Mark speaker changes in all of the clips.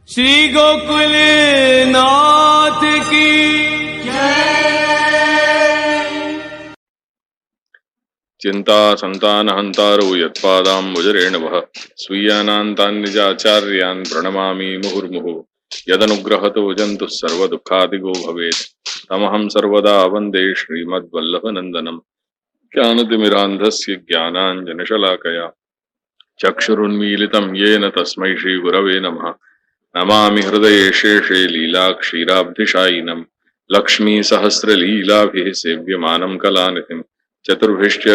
Speaker 1: श्री गोकुल नाथ की
Speaker 2: चिंता संतान हंतारो यत्पादाम्बुजरेणवः स्वीयानान्तान्निजाचार्यान् प्रणमामि मुहुर्मुहुः यदनुग्रहतो जन्तुः सर्वदुःखादिगो भवेत् तमहं सर्वदा वन्दे श्रीमद्वल्लभनन्दनम् ज्ञानतिमिरान्धस्य ज्ञानाञ्जनशलाकया चक्षुरुन्मीलितं येन तस्मै श्रीगुरवे नमः। नमामि हृदये शेषे लीलाक्षीराब्धिशायिनम् लक्ष्मीसहस्रलीलाभिः सेव्यमानं कलानिधिम् चतुर्भिश्च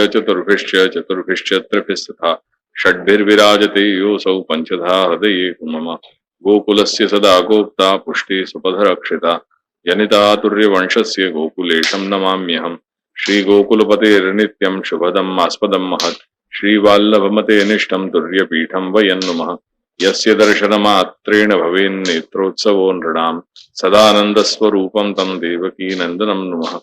Speaker 2: त्रिभिस्तथा षड्भिर्विराजते योऽसौ पञ्चधा हृदये मम। गोकुलस्य सदा गोप्ता पुष्टे सुपथरक्षिता जनितातुर्यवंशस्य गोकुलेशं नमाम्यहम्। श्रीगोकुलपतेर्नित्यं शुभदम् आस्पदं महत् श्रीवाल्लभमते निष्ठं तुर्यपीठं वयन्नुमः। यस्य दर्शनमात्रेण भवेन्नेत्रोत्सवो नृणाम् सदानन्दस्वरूपं तं देवकी नन्दनं नुमः।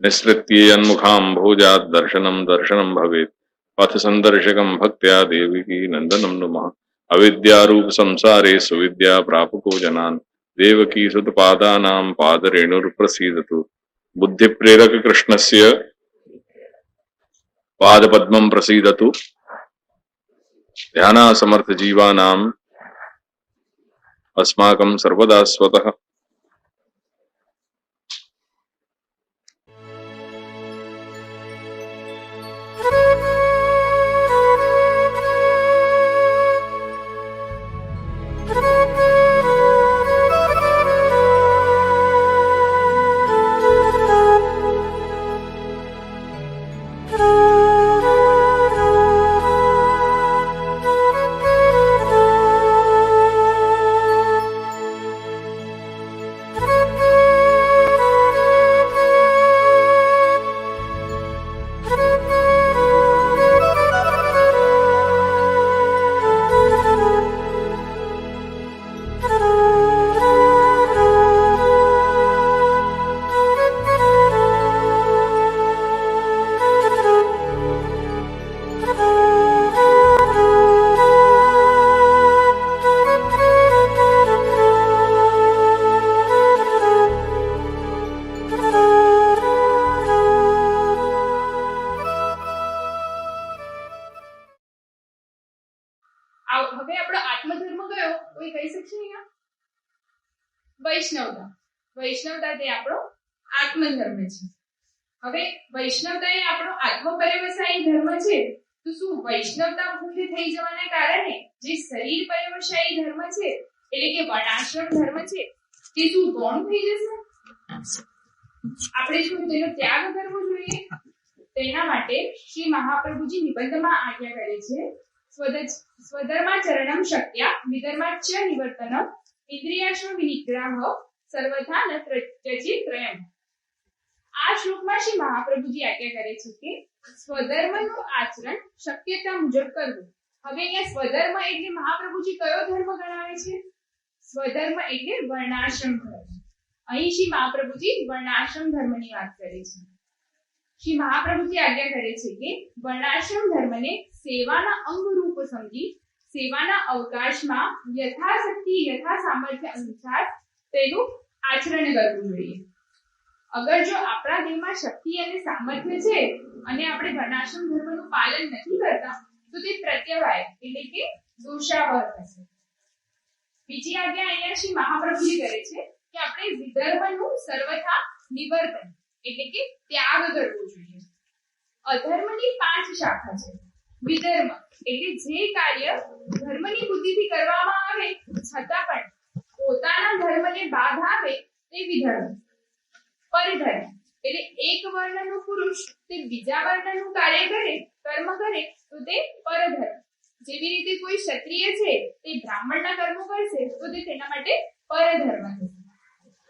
Speaker 2: निःसृत्येयन्मुखाम्भोजात् दर्शनं दर्शनं भवेत् पथ संदर्शकं भक्त्या देवकी नन्दनं नुमः। अविद्यारूप संसारे सुविद्या प्रापको जनान् देवकी सुतपादानां पादरेणुर्प्रसीदतु। बुद्धिप्रेरक कृष्णस्य पादपद्मं प्रसीदतु। ध्यानासमर्थ जीवानाम् अस्माकं सर्वदा स्वतः।
Speaker 3: વૈષ્ણવતા વૈષ્ણવતા તે આપણો આત્મધર્મ છે। હવે વૈષ્ણવતા એ આપણો આત્મપર્યવસાયી ધર્મ છે, તો શું વૈષ્ણવતા મુખ્ય થઈ જવાના કારણે જે શરીર પર્યવસાયી ધર્મ છે એટલે કે વર્ણાશ્રમ ધર્મ છે તે શું ગૌણ થઈ જશે? આપણે શું તેનો ત્યાગ કરવો જોઈએ? તેના માટે શ્રી મહાપ્રભુજી નિબંધમાં આજ્ઞા કરે છે, સ્વધર્માચરણમ શક્યા વિધર્માચ્ચ નિવર્તનમ ઇન્દ્રિયાશ્વ વિનિગ્રહ સર્વથા ન ત્યજેત ત્રયમ। આ શ્લોકમાં શ્રી મહાપ્રભુજી આજ્ઞા કરે છે કે સ્વધર્મનું આચરણ શક્યતા મુજબ કરવું। હવે અહીંયા સ્વધર્મ એટલે મહાપ્રભુજી કયો ધર્મ ગણાવે છે? સ્વધર્મ એટલે વર્ણાશ્રમ ધર્મ। અહીં શ્રી મહાપ્રભુજી વર્ણાશ્રમ ધર્મની વાત કરે છે। શ્રી મહાપ્રભુજી આજ્ઞા કરે છે કે વર્ણાશ્રમ ધર્મને સેવાના અંગ રૂપ સમજી સેવાના અવકાશમાં યથાશક્તિ યથા સામર્થ્ય અનુસાર તેનું આચરણ કરવું જોઈએ। અગર જો આપણા દેહમાં શક્તિ અને સામર્થ્ય છે અને આપણે વર્ણાશ્રમ ધર્મનું પાલન નથી કરતા તો તે પ્રત્યવાય એટલે કે દોષાવહ થશે। બીજી આજ્ઞા અહીંયા શ્રી મહાપ્રભુજી કરે છે કે આપણે વિધર્મનું સર્વથા નિવર્તન એટલે કે ત્યાગ કરવો જોઈએ। અધર્મની 5 શાખા છે। વિધર્મ એટલે જે કાર્ય ધર્મની બુદ્ધિથી કરવામાં આવે છતાં પણ પોતાના ધર્મને બાધા આવે તે વિધર્મ। પરધર્મ એટલે એક વર્ણનો પુરુષ તે બીજા વર્ણનું કાર્ય કરે કર્મ કરે તો તે પરધર્મ। જેવી રીતે કોઈ ક્ષત્રિય છે તે બ્રાહ્મણના કર્મો કરશે તો તે તેના માટે પરધર્મ થશે।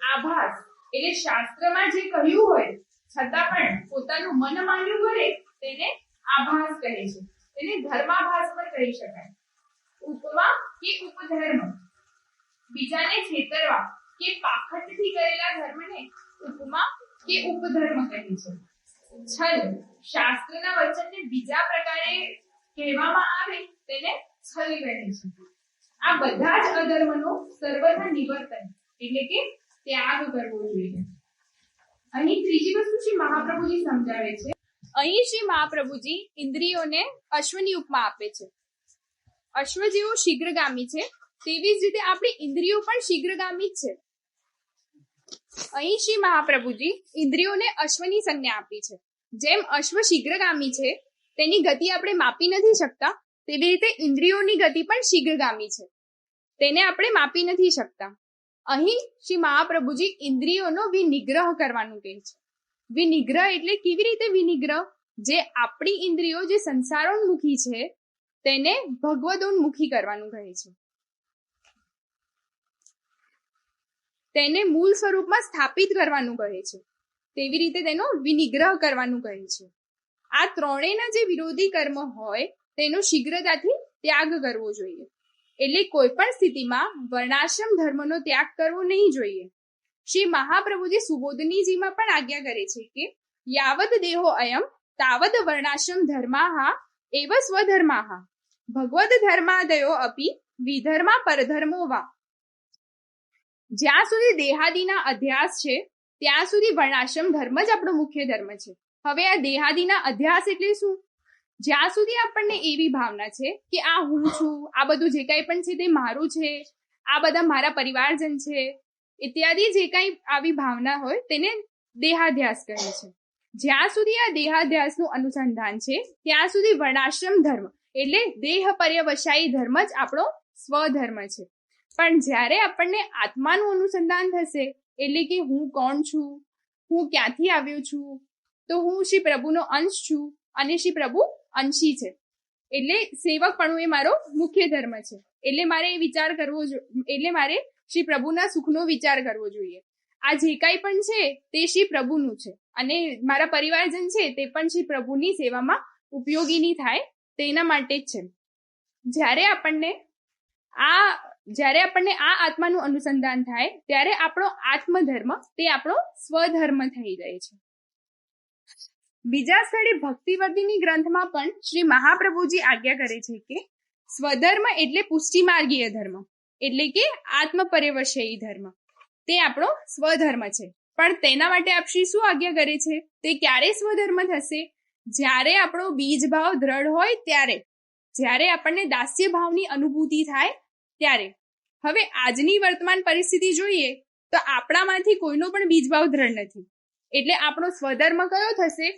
Speaker 3: આભાસ એટલે શાસ્ત્રમાં જે કહ્યું હોય છતાં પણ પોતાનું મન માન્યું કરે તેને આભાસ કહે છે, તેને ધર્માભાસ પણ કહી શકાય। ઉપમા કે ઉપધર્મ બીજાને છેતરવા કે પાખંડથી કરેલા ધર્મને ઉપમા કે ઉપધર્મ કહે છે। છલ શાસ્ત્રના વચનને બીજા પ્રકારે કહેવામાં આવે તેને છલ કહે છે। આ બધા જ અધર્મનો સર્વથા નિવર્તન એટલે કે ત્યાગ કરવો જોઈએ. અહીં ત્રીજી વસ્તુ શ્રી મહાપ્રભુજી સમજાવે છે. અહીં શ્રી મહાપ્રભુજી ઇન્દ્રિયોને અશ્વની ઉપમા આપે છે. અશ્વ જેવો શીઘ્રગામી છે તેવી જ રીતે આપણી ઇન્દ્રિયો પણ શીઘ્રગામી જ છે. અહીં શ્રી મહાપ્રભુજી ઇન્દ્રિયોને અશ્વની સંજ્ઞા આપી છે. જેમ અશ્વ શીઘ્રગામી છે તેની ગતિ આપણે માપી નથી શકતા, તેવી રીતે ઇન્દ્રિયોની ગતિ પણ શીઘ્રગામી છે, તેને આપણે માપી નથી શકતા. અહીં શ્રી મહાપ્રભુજી ઇન્દ્રિયોનો વિનિગ્રહ કરવાનું કહે છે. વિનિગ્રહ એટલે કેવી રીતે વિનિગ્રહ? જે આપણી ઇન્દ્રિયો જે સંસારોન્મુખી છે તેને ભગવદોન્મુખી કરવાનું કહે છે, તેને મૂળ સ્વરૂપમાં સ્થાપિત કરવાનું કહે છે. તેવી રીતે તેનો વિનિગ્રહ કરવાનું કહે છે. આ ત્રણેયના જે વિરોધી કર્મ હોય તેનો શીઘ્રતાથી ત્યાગ કરવો જોઈએ. એટલે કોઈ પણ સ્થિતિમાં વર્ણાશ્રમ ધર્મનો ત્યાગ કરવો નહીં જોઈએ. શ્રી મહાપ્રભુજી સુબોધનીજીમાં પણ આજ્ઞા કરે છે કે યાવદ દેહો અયમ તાવદ વર્ણાશ્રમ ધર્માહા એવ સ્વધર્માહા ભગવદ ધર્માદયો અપી વિધર્મા પરધર્મો વા. જ્યાં સુધી દેહાદિના અધ્યાસ છે ત્યાં સુધી વર્ણાશ્રમ ધર્મ જ આપણો મુખ્ય ધર્મ છે. હવે આ દેહાદિના અધ્યાસ એટલે શું? જ્યાં સુધી આપણને એવી ભાવના છે કે આ હું છું, આ બધું જે કાંઈ પણ છે તે મારું છે, આ બધા મારા પરિવારજન છે ઇત્યાદિ જે કાંઈ આવી ભાવના હોય તેને દેહાધ્યાસ કહે છે. જ્યાં સુધી આ દેહાધ્યાસનું અનુસંધાન છે ત્યાં સુધી વર્ણાશ્રમ ધર્મ એટલે દેહ પર્યવસાયી ધર્મ જ આપણો સ્વધર્મ છે. પણ જ્યારે આપણને આત્માનું અનુસંધાન થશે એટલે કે હું કોણ છું, હું ક્યાંથી આવ્યો છું, તો હું શ્રી પ્રભુનો અંશ છું અને શ્રી પ્રભુ અંશી છે, એટલે સેવકપણું એ મારો મુખ્ય ધર્મ છે, એટલે મારે એ વિચાર કરવો એટલે મારે શ્રી પ્રભુના સુખનો વિચાર કરવો જોઈએ. આ જે કાંઈ પણ છે તે શ્રી પ્રભુનું છે અને મારા પરિવારજન છે તે પણ શ્રી પ્રભુની સેવામાં ઉપયોગીની થાય તેના માટે જ છે. જ્યારે આપણને આ આત્માનું અનુસંધાન થાય ત્યારે આપણો આત્મધર્મ તે આપણો સ્વધર્મ થઈ જાય છે. બીજા સ્થળે ભક્તિવર્ધિની ગ્રંથમાં પણ શ્રી મહાપ્રભુજી આજ્ઞા કરે છે કે સ્વધર્મ એટલે પુષ્ટિમાર્ગીય ધર્મ એટલે કે આત્મપર્યવસાયી ધર્મ તે આપણો સ્વધર્મ છે. પણ તેના માટે આપ શ્રી શું આજ્ઞા કરે છે? તે ક્યારે સ્વધર્મ થશે? જ્યારે આપણો બીજ ભાવ દ્રઢ હોય ત્યારે, જ્યારે આપણને દાસ્ય ભાવની અનુભૂતિ થાય ત્યારે. હવે આજની વર્તમાન પરિસ્થિતિ જોઈએ તો આપણામાંથી કોઈનો પણ બીજ ભાવ દ્રઢ નથી, એટલે આપણો સ્વધર્મ કયો થશે?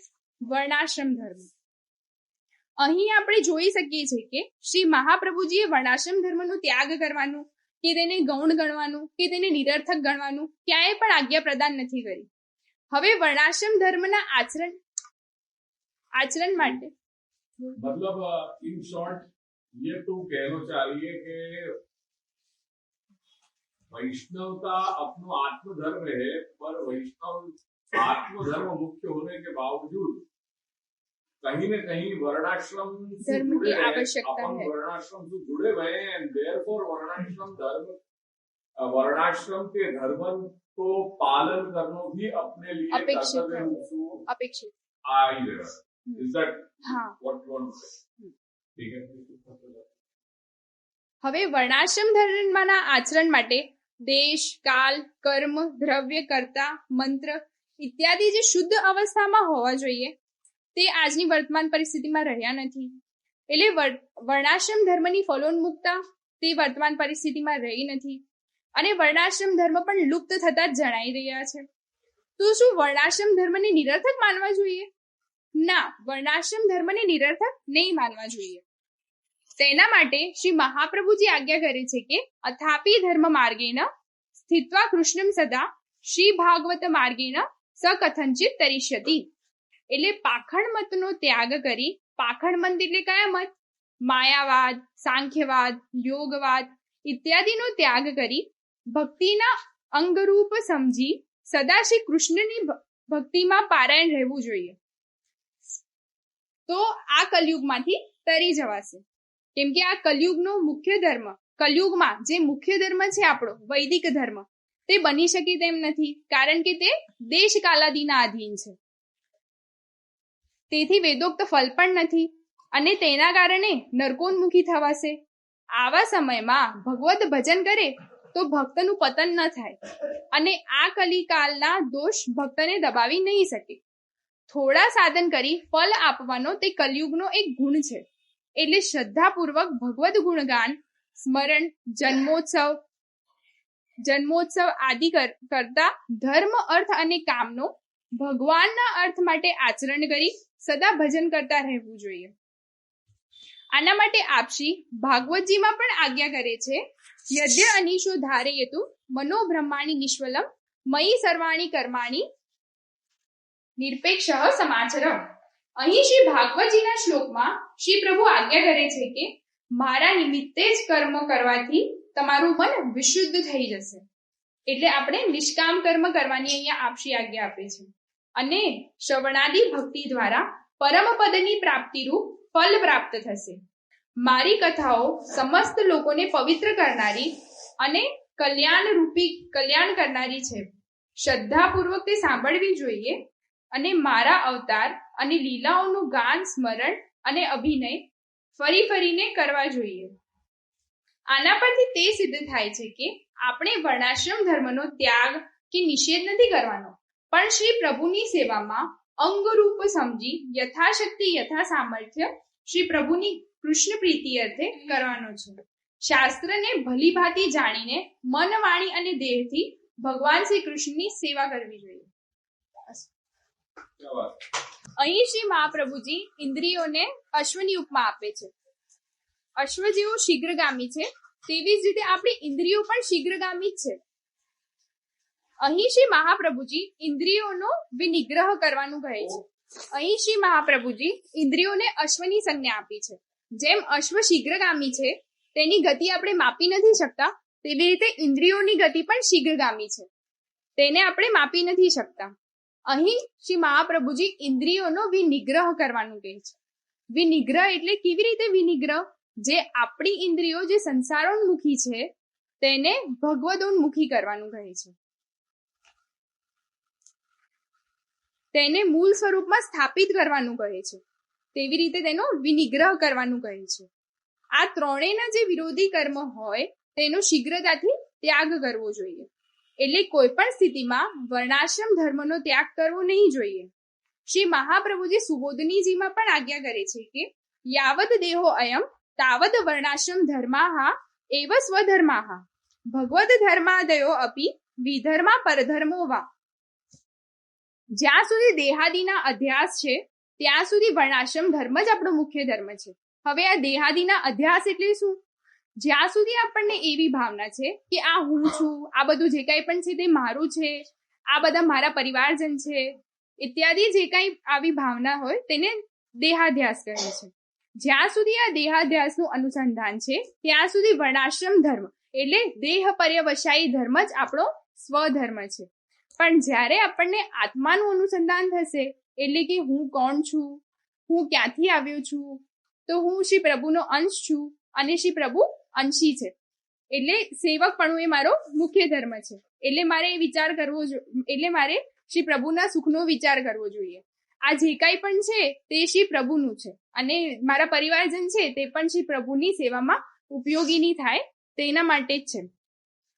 Speaker 3: વર્ણાશ્રમ ધર્મ. અહીં આપણે જોઈ શકીએ છીએ કે શ્રી મહાપ્રભુજીએ વર્ણાશ્રમ ધર્મનો ત્યાગ કરવાનું કે તેને ગૌણ ગણવાનું કે તેને નિરર્થક ગણવાનું ક્યાંય પણ આજ્ઞા પ્રદાન નથી કરી. હવે વર્ણાશ્રમ ધર્મના આચરણ માટે
Speaker 4: मतलब इन शॉर्ट ये तो कहना चाहिए कि वैष्णवता अपना आत्मधर्म है, पर वैष्णव आत्मधर्म मुख्य होने के बावजूद कहीं न कहीं वर्णाश्रम से जुड़े हैं, अपन वर्णाश्रम से जुड़े हुए हैं, एंड देयरफॉर वर्णाश्रम के धर्म को पालन करना भी अपने लिए
Speaker 3: अपेक्षित
Speaker 4: Is that what you want to say? ठीक है.
Speaker 3: હવે વર્ણાશ્રમ ધર્મના આચરણ માટે દેશ, કાલ, કર્મ, દ્રવ્ય, કર્તા, મંત્ર ઇત્યાદિ જે શુદ્ધ અવસ્થામાં હોવા જોઈએ તે આજની વર્તમાન પરિસ્થિતિમાં રહ્યા નથી. એટલે વર્ણાશ્રમ ધર્મની ફલોન્મુક્તા તે વર્તમાન પરિસ્થિતિમાં રહી નથી અને વર્ણાશ્રમ ધર્મ પણ લુપ્ત થતા જ જણાઈ રહ્યા છે. તો શું વર્ણાશ્રમ ધર્મને નિરર્થક માનવા જોઈએ? ના, વર્ણાશ્રમ ધર્મને નિરર્થક નહીં માનવા જોઈએ. તેના માટે શ્રી મહાપ્રભુજી આજ્ઞા કરે છે કે અથાપી ધર્મ માર્ગેન સ્થિત્વા કૃષ્ણમ સદા શ્રી ભાગવત માર્ગેન સકથંચિત તરિષ્યતિ. એટલે પાખંડ મતનો ત્યાગ કરી, પાખંડ મત એટલે કયા મત? માયાવાદ, સાંખ્યવાદ, યોગવાદ ઇત્યાદિનો ત્યાગ કરી ભક્તિના અંગરૂપ સમજી સદા શ્રી કૃષ્ણની ભક્તિમાં પારાયણ રહેવું જોઈએ. તો આ કલયુગમાંથી તરી જવાશે. કેમ કે આ કલયુગનો મુખ્ય ધર્મ, કલયુગમાં જે મુખ્ય ધર્મ છે આપણો વૈદિક ધર્મ તે બની શકે તેમ નથી, કારણ કે તે દેશ કાલાદીના આધીન છે. તેથી વેદોક્ત ફલ પણ નથી અને તેના કારણે નરકોન્મુખી થવાશે. આવા સમયમાં ભગવત ભજન કરે તો ભક્તનું પતન ન થાય અને આ કલિકાલના દોષ ભક્તને દબાવી નહીં શકે. થોડા સાધન કરી ફલ આપવાનો તે કલયુગનો એક ગુણ છે. એટલે શ્રદ્ધાપૂર્વક ભગવદ ગુણગાન, સ્મરણ, જન્મોત્સવ આદિ કરતા ધર્મ, અર્થ અને કામનો ભગવાનના અર્થ માટે આચરણ કરી સદા ભજન કરતા રહેવું જોઈએ. આના માટે આપશી ભાગવતજીમાં પણ આજ્ઞા કરે છે. યદ્ય અનિશો ધારયેતુ મનોબ્રહ્માણી નિષ્ફલમ મયી સર્વાણી કર્માણી નિરપેક્ષ સમાચરમ. અહીં શ્રી ભાગવતજીના શ્લોકમાં શ્રી પ્રભુ આજ્ઞા કરે છે કે મારા નિમિત્તે જ કર્મ કરવાથી તમારું મન વિશુદ્ધ થઈ જશે. એટલે આપણે નિષ્કામ કર્મ કરવાની અહીંયા આપશી આજ્ઞા આપે છે અને શ્રવણાદિ ભક્તિ દ્વારા પરમ પદની પ્રાપ્તિરૂપ ફલ પ્રાપ્ત થશે. મારી કથાઓ સમસ્ત લોકોને પવિત્ર કરનારી અને કલ્યાણ કરનારી છે. શ્રદ્ધાપૂર્વક તે સાંભળવી જોઈએ અને મારા અવતાર અને લીલાઓનું ગાન, સ્મરણ અને અભિનય ફરીને કરવા જોઈએ. આના પરથી તે સિદ્ધ થાય છે કે આપણે વર્ણાશ્રમ ધર્મનો ત્યાગ કે નિષેધ નથી કરવાનો, પણ શ્રી પ્રભુની સેવામાં અંગરૂપ સમજી યથાશક્તિ યથા સામર્થ્ય શ્રી પ્રભુની કૃષ્ણ પ્રીતિ અર્થે કરવાનો છે. શાસ્ત્રને ભલી ભાંતિ જાણીને મન, વાણી અને દેહથી ભગવાન શ્રી કૃષ્ણની સેવા કરવી જોઈએ. અહીં શ્રી મહાપ્રભુજી ઇન્દ્રિયોને અશ્વની ઉપમા આપે છે. અશ્વ જેવો શીઘ્રગામી છે તેવી જ રીતે આપણી ઇન્દ્રિયો પણ શીઘ્રગામી જ છે. અહીં શ્રી મહાપ્રભુજી ઇન્દ્રિયોનો વિનિગ્રહ કરવાનું કહે છે. અહીં શ્રી મહાપ્રભુજી ઇન્દ્રિયોને અશ્વની સંજ્ઞા આપી છે. જેમ અશ્વ શીઘ્રગામી છે તેની ગતિ આપણે માપી નથી શકતા, તેવી રીતે ઇન્દ્રિયોની ગતિ પણ શીઘ્રગામી છે, તેને આપણે માપી નથી શકતા. અહીં શ્રી મહાપ્રભુજી ઇન્દ્રિયોનો વિનિગ્રહ કરવાનું કહે છે. વિનિગ્રહ એટલે કેવી રીતે વિનિગ્રહ? જે આપણી ઇન્દ્રિયો જે સંસારોન્મુખી છે તેને ભગવદોન્મુખી કરવાનું કહે છે. તેને મૂળ સ્વરૂપમાં સ્થાપિત કરવાનું કહે છે. તેવી રીતે તેનો વિનિગ્રહ કરવાનું કહે છે. આ ત્રણેયના જે વિરોધી કર્મ હોય તેનો શીઘ્રતાથી ત્યાગ કરવો જોઈએ. એટલે કોઈ પણ સ્થિતિમાં વર્ણાશ્રમ ધર્મનો ત્યાગ કરવો નહીં જોઈએ. શ્રી મહાપ્રભુજી સુબોધનીજીમાં પણ આજ્ઞા કરે છે કે યાવદ દેહો અયમ તાવદ વર્ણાશ્રમ ધર્માહા એવ સ્વધર્માહા ભગવદ ધર્માદયો અપી વિધર્મા પરધર્મો વા. જ્યાં સુધી દેહાદિના અધ્યાસ છે ત્યાં સુધી વર્ણાશ્રમ ધર્મ જ આપણો મુખ્ય ધર્મ છે. હવે આ દેહાદિના અધ્યાસ એટલે શું? જ્યાં સુધી આપણને એવી ભાવના છે કે આ હું છું, આ બધું જે કાંઈ પણ છે તે મારું છે, આ બધા મારા પરિવારજન છે ઇત્યાદિ જે કાંઈ આવી ભાવના હોય તેને દેહાધ્યાસ કહે છે. જ્યાં સુધી આ દેહાધ્યાસનું અનુસંધાન છે ત્યાં સુધી વર્ણાશ્રમ ધર્મ એટલે દેહ પર્યવસાયી ધર્મ જ આપણો સ્વધર્મ છે. પણ જ્યારે આપણને આત્માનું અનુસંધાન થશે, એટલે કે હું કોણ છું, હું ક્યાંથી આવ્યો છું, તો હું શ્રી પ્રભુનો અંશ છું અને શ્રી પ્રભુ અંશી છે, એટલે સેવકપણું એ મારો મુખ્ય ધર્મ છે. એટલે મારે વિચાર કરવો એટલે મારે શ્રી પ્રભુના સુખનો વિચાર કરવો જોઈએ. આ જે કાંઈ પણ છે તે શ્રી પ્રભુનું છે અને મારા પરિવારજન છે તે પણ શ્રી પ્રભુની સેવામાં ઉપયોગીની થાય તેના માટે જ છે.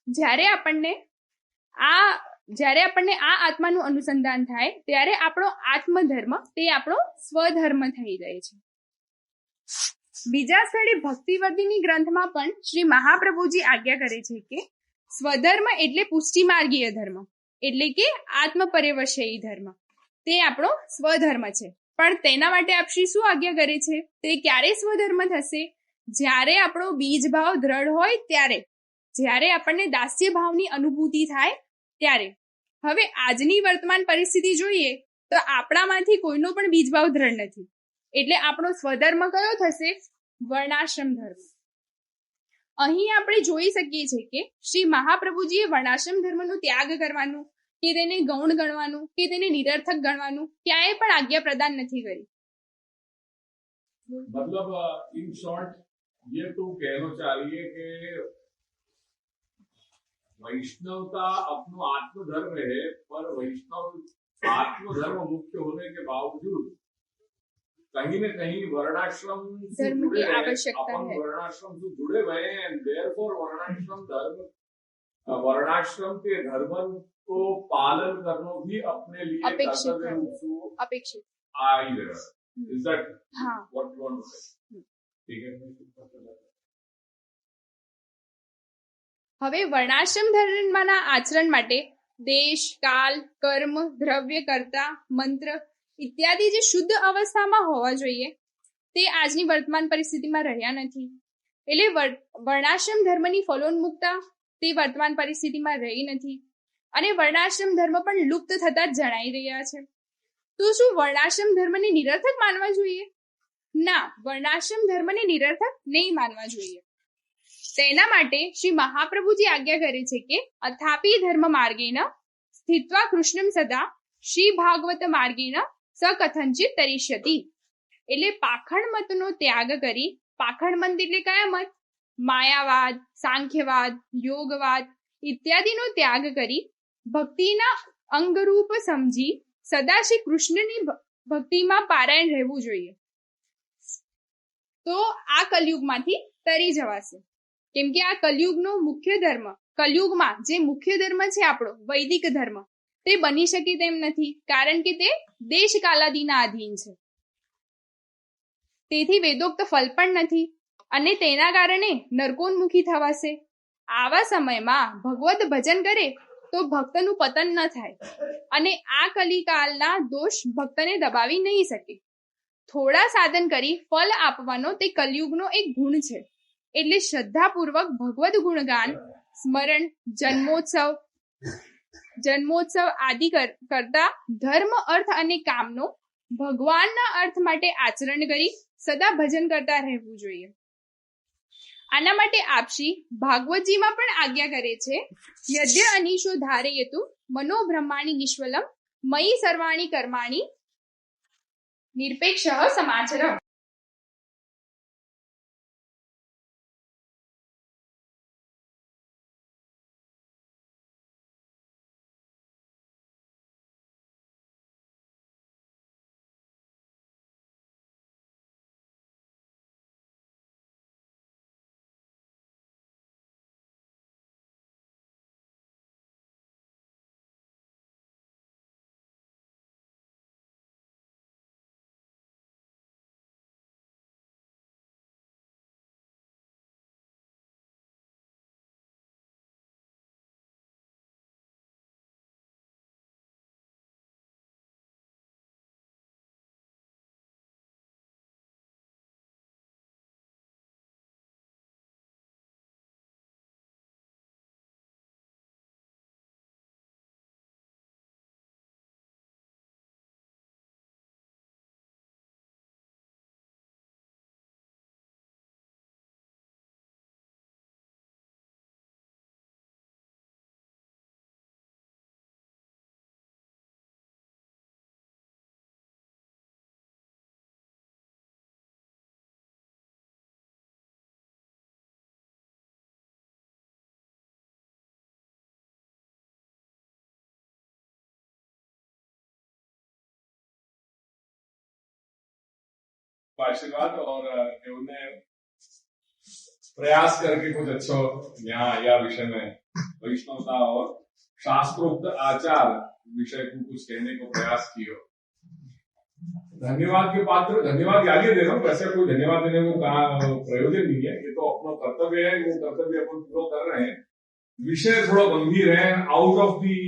Speaker 3: જ્યારે આપણને આ આત્માનું અનુસંધાન થાય ત્યારે આપણો આત્મધર્મ તે આપણો સ્વધર્મ થઈ જાય છે. બીજા સ્થળે ભક્તિવર્ધિની ગ્રંથમાં પણ શ્રી મહાપ્રભુજી આજ્ઞા કરે છે કે સ્વધર્મ એટલે પુષ્ટિમાર્ગીય ધર્મ, એટલે કે આત્મપર્યવસાયી ધર્મ, તે આપણો સ્વધર્મ છે. પણ તેના માટે આપશ્રી શું આજ્ઞા કરે છે? તે ક્યારે સ્વધર્મ થશે? જ્યારે આપણો બીજ ભાવ દ્રઢ હોય ત્યારે, જ્યારે આપણને દાસ્ય ભાવની અનુભૂતિ થાય ત્યારે. હવે આજની વર્તમાન પરિસ્થિતિ જોઈએ તો આપણામાંથી કોઈનો પણ બીજ ભાવ દ્રઢ નથી, એટલે આપણો સ્વધર્મ કયો થશે? વર્ણાશ્રમ ધર્મ. અહીં આપણે જોઈ શકીએ છીએ કે શ્રી મહાપ્રભુજીએ વર્ણાશ્રમ ધર્મનો ત્યાગ કરવાનું કે તેને ગૌણ ગણવાનું કે તેને નિરર્થક ગણવાનું ક્યાંય પણ આજ્ઞા પ્રદાન નથી કરી.
Speaker 4: मतलब इन शॉर्ट ये तो कहना चाहिए कि वैष्णवता अपनो आत्मधर्म है, पर वैष्णव आत्मधर्म मुख्य होने के बावजूद कहीं न कहीं वर्णाश्रम से
Speaker 3: धर्म
Speaker 4: जुड़े
Speaker 3: की
Speaker 4: रहे,
Speaker 3: आवश्यकता
Speaker 4: अपन
Speaker 3: है।
Speaker 4: वर्णाश्रम से जुड़े हुए हैं एंड देयरफॉर वर्णाश्रम के धर्म को पालन करना भी अपने लिए
Speaker 3: अपेक्षित
Speaker 4: कर्तव्य
Speaker 3: है।
Speaker 4: रूप से
Speaker 3: अपेक्षित।
Speaker 4: आ ही रहा है। इज दैट
Speaker 3: हाँ।
Speaker 4: व्हाट यू वांट टू से? ठीक है।
Speaker 3: હવે વર્ણાશ્રમ ધર્મના આચરણ માટે દેશ, કાલ, કર્મ, દ્રવ્ય, કર્તા, મંત્ર ઇત્યાદि જે શુદ્ધ અવસ્થામાં હોવા જોઈએ તે આજની વર્તમાન પરિસ્થિતિમાં રહ્યા નથી. એટલે વર્ણાશ્રમ ધર્મની ફલોન્મુક્તા તે વર્તમાન પરિસ્થિતિમાં રહી નથી અને વર્ણાશ્રમ ધર્મ પણ લુપ્ત થતા જ જણાઈ રહ્યા છે. તો શું વર્ણાશ્રમ ધર્મને નિરર્થક માનવા જોઈએ? ના, વર્ણાશ્રમ ધર્મને નિરર્થક નહીં માનવા જોઈએ. તેના માટે શ્રી મહાપ્રભુજી આજ્ઞા કરે છે કે અથાપી ધર્મ માર્ગેન સ્થિત્વા કૃષ્ણમ સદા શ્રી ભાગવત માર્ગેન સકથંચિત તરિષ્યતિ. એટલે પાખંડ મતનો ત્યાગ કરી, પાખંડ મત એટલે કયા મત? માયાવાદ, સાંખ્યવાદ, યોગવાદ ઇત્યાદિનો ત્યાગ કરી ભક્તિના અંગરૂપ સમજી સદા શ્રી કૃષ્ણની ભક્તિમાં પારાયણ રહેવું જોઈએ. તો આ કલયુગમાંથી તરી જવાશે. કેમ કે આ કલયુગનો મુખ્ય ધર્મ, કલયુગમાં જે મુખ્ય ધર્મ છે આપણો વૈદિક ધર્મ તે બની શકે તેમ નથી, કારણ કે તે દેશ કાલાદીના આધીન છે. તેથી વેદોક્ત ફલ પણ નથી અને તેના કારણે નરકોન્મુખી થવાશે. આવા સમયમાં ભગવત ભજન કરે તો ભક્તનું પતન ન થાય અને આ કલિકાલના દોષ ભક્તને દબાવી નહીં શકે. થોડા સાધન કરી ફલ આપવાનો તે કલયુગનો એક ગુણ છે. એટલે શ્રદ્ધાપૂર્વક ભગવદ ગુણગાન, સ્મરણ, જન્મોત્સવ આદિ કરતા ધર્મ, અર્થ અને કામનો ભગવાનના અર્થ માટે આચરણ કરી સદા ભજન કરતા રહેવું જોઈએ. આના માટે આપશી ભાગવતજીમાં પણ આજ્ઞા કરે છે, યદ્ય અનીશો ધારયતુ મનોબ્રહ્માણી નિષ્ફલમ મયી સર્વાણી કર્માણી નિરપેક્ષ સમાચરમ.
Speaker 4: आशीर्वाद और उन्होंने प्रयास करके कुछ अच्छा यहाँ या विषय में वैष्णवता और शास्त्रोक्त आचार विषय को कुछ कहने को प्रयास किया. धन्यवाद के पात्र, धन्यवाद आगे दे रहा हूँ. वैसे कोई धन्यवाद देने को कहा प्रयोजन नहीं है, ये तो अपना कर्तव्य है, वो कर्तव्य अपन पूरा कर रहे हैं. विषय थोड़ा गंभीर है, आउट ऑफ दी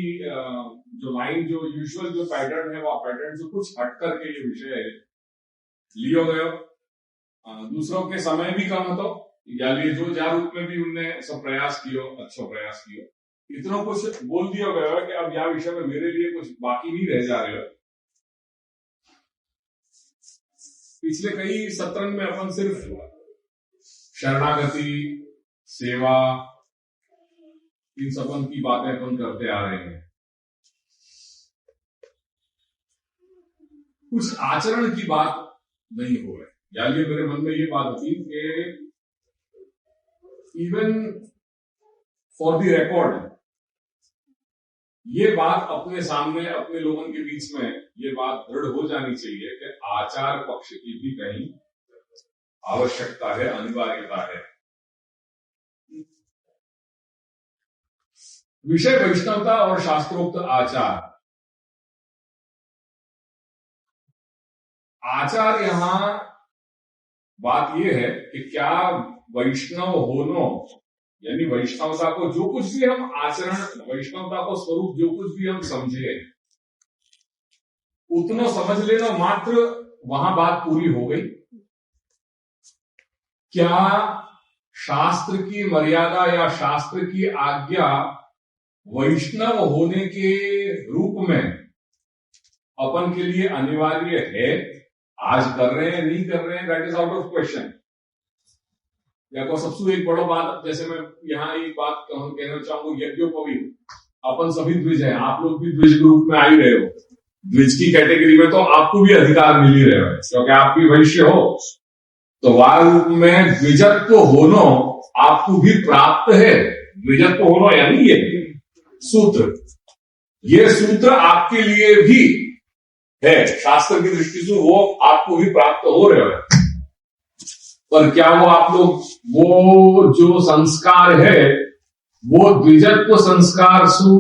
Speaker 4: जो लाइन, जो यूजुअल जो पैटर्न है वो पैटर्न से कुछ हट करके ये विषय लियो गयो. दूसरों के समय भी कम હતો, या लिए जो जा रूप में भी उनने सब प्रयास कियो, अच्छा प्रयास कियो. इतना कुछ बोल दिया गया है कि अब यह विषय में मेरे लिए कुछ बाकी नहीं रह जा रहे हो. पिछले कई सत्र में अपन सिर्फ शरणागति, सेवा, इन सबन की बातें अपन करते आ रहे हैं. कुछ आचरण की बात नहीं हो रही. यानी मेरे मन में ये बात थी कि इवन फॉर द रिकॉर्ड ये बात अपने सामने अपने लोगों के बीच में ये बात दृढ़ हो जानी चाहिए कि आचार पक्ष की भी कहीं आवश्यकता है, अनिवार्यता है। विषय वैष्णवता और शास्त्रोक्त आचार। आचार यहां बात यह है कि क्या वैष्णव होनो यानी वैष्णवता को जो कुछ भी हम आचरण, वैष्णवता को स्वरूप जो कुछ भी हम समझे उतना समझ लेना मात्र वहां बात पूरी हो गई। क्या शास्त्र की मर्यादा या शास्त्र की आज्ञा वैष्णव होने के रूप में अपन के लिए अनिवार्य है? आज कर रहे हैं, नहीं कर रहे हैं, that is out of question. या को सबसे एक बड़ा बात, जैसे मैं यहाँ एक बात कहना चाहूंगा, यज्ञोपवीत अपन सभी द्विज हैं, आप लोग भी द्विज के रूप में आ ही रहे हो। द्विज की कैटेगरी में तो आपको भी अधिकार मिल ही रहे हो क्योंकि आप भी वैश्य हो, तो वार रूप में द्विजत्व होनो आपको भी प्राप्त है। द्विजत्व होनो यानी ये सूत्र, ये सूत्र आपके लिए भी है, शास्त्र की दृष्टि से वो आपको भी प्राप्त हो रहे हो। पर क्या वो आप लोग वो जो संस्कार है वो द्विजत्व संस्कार सु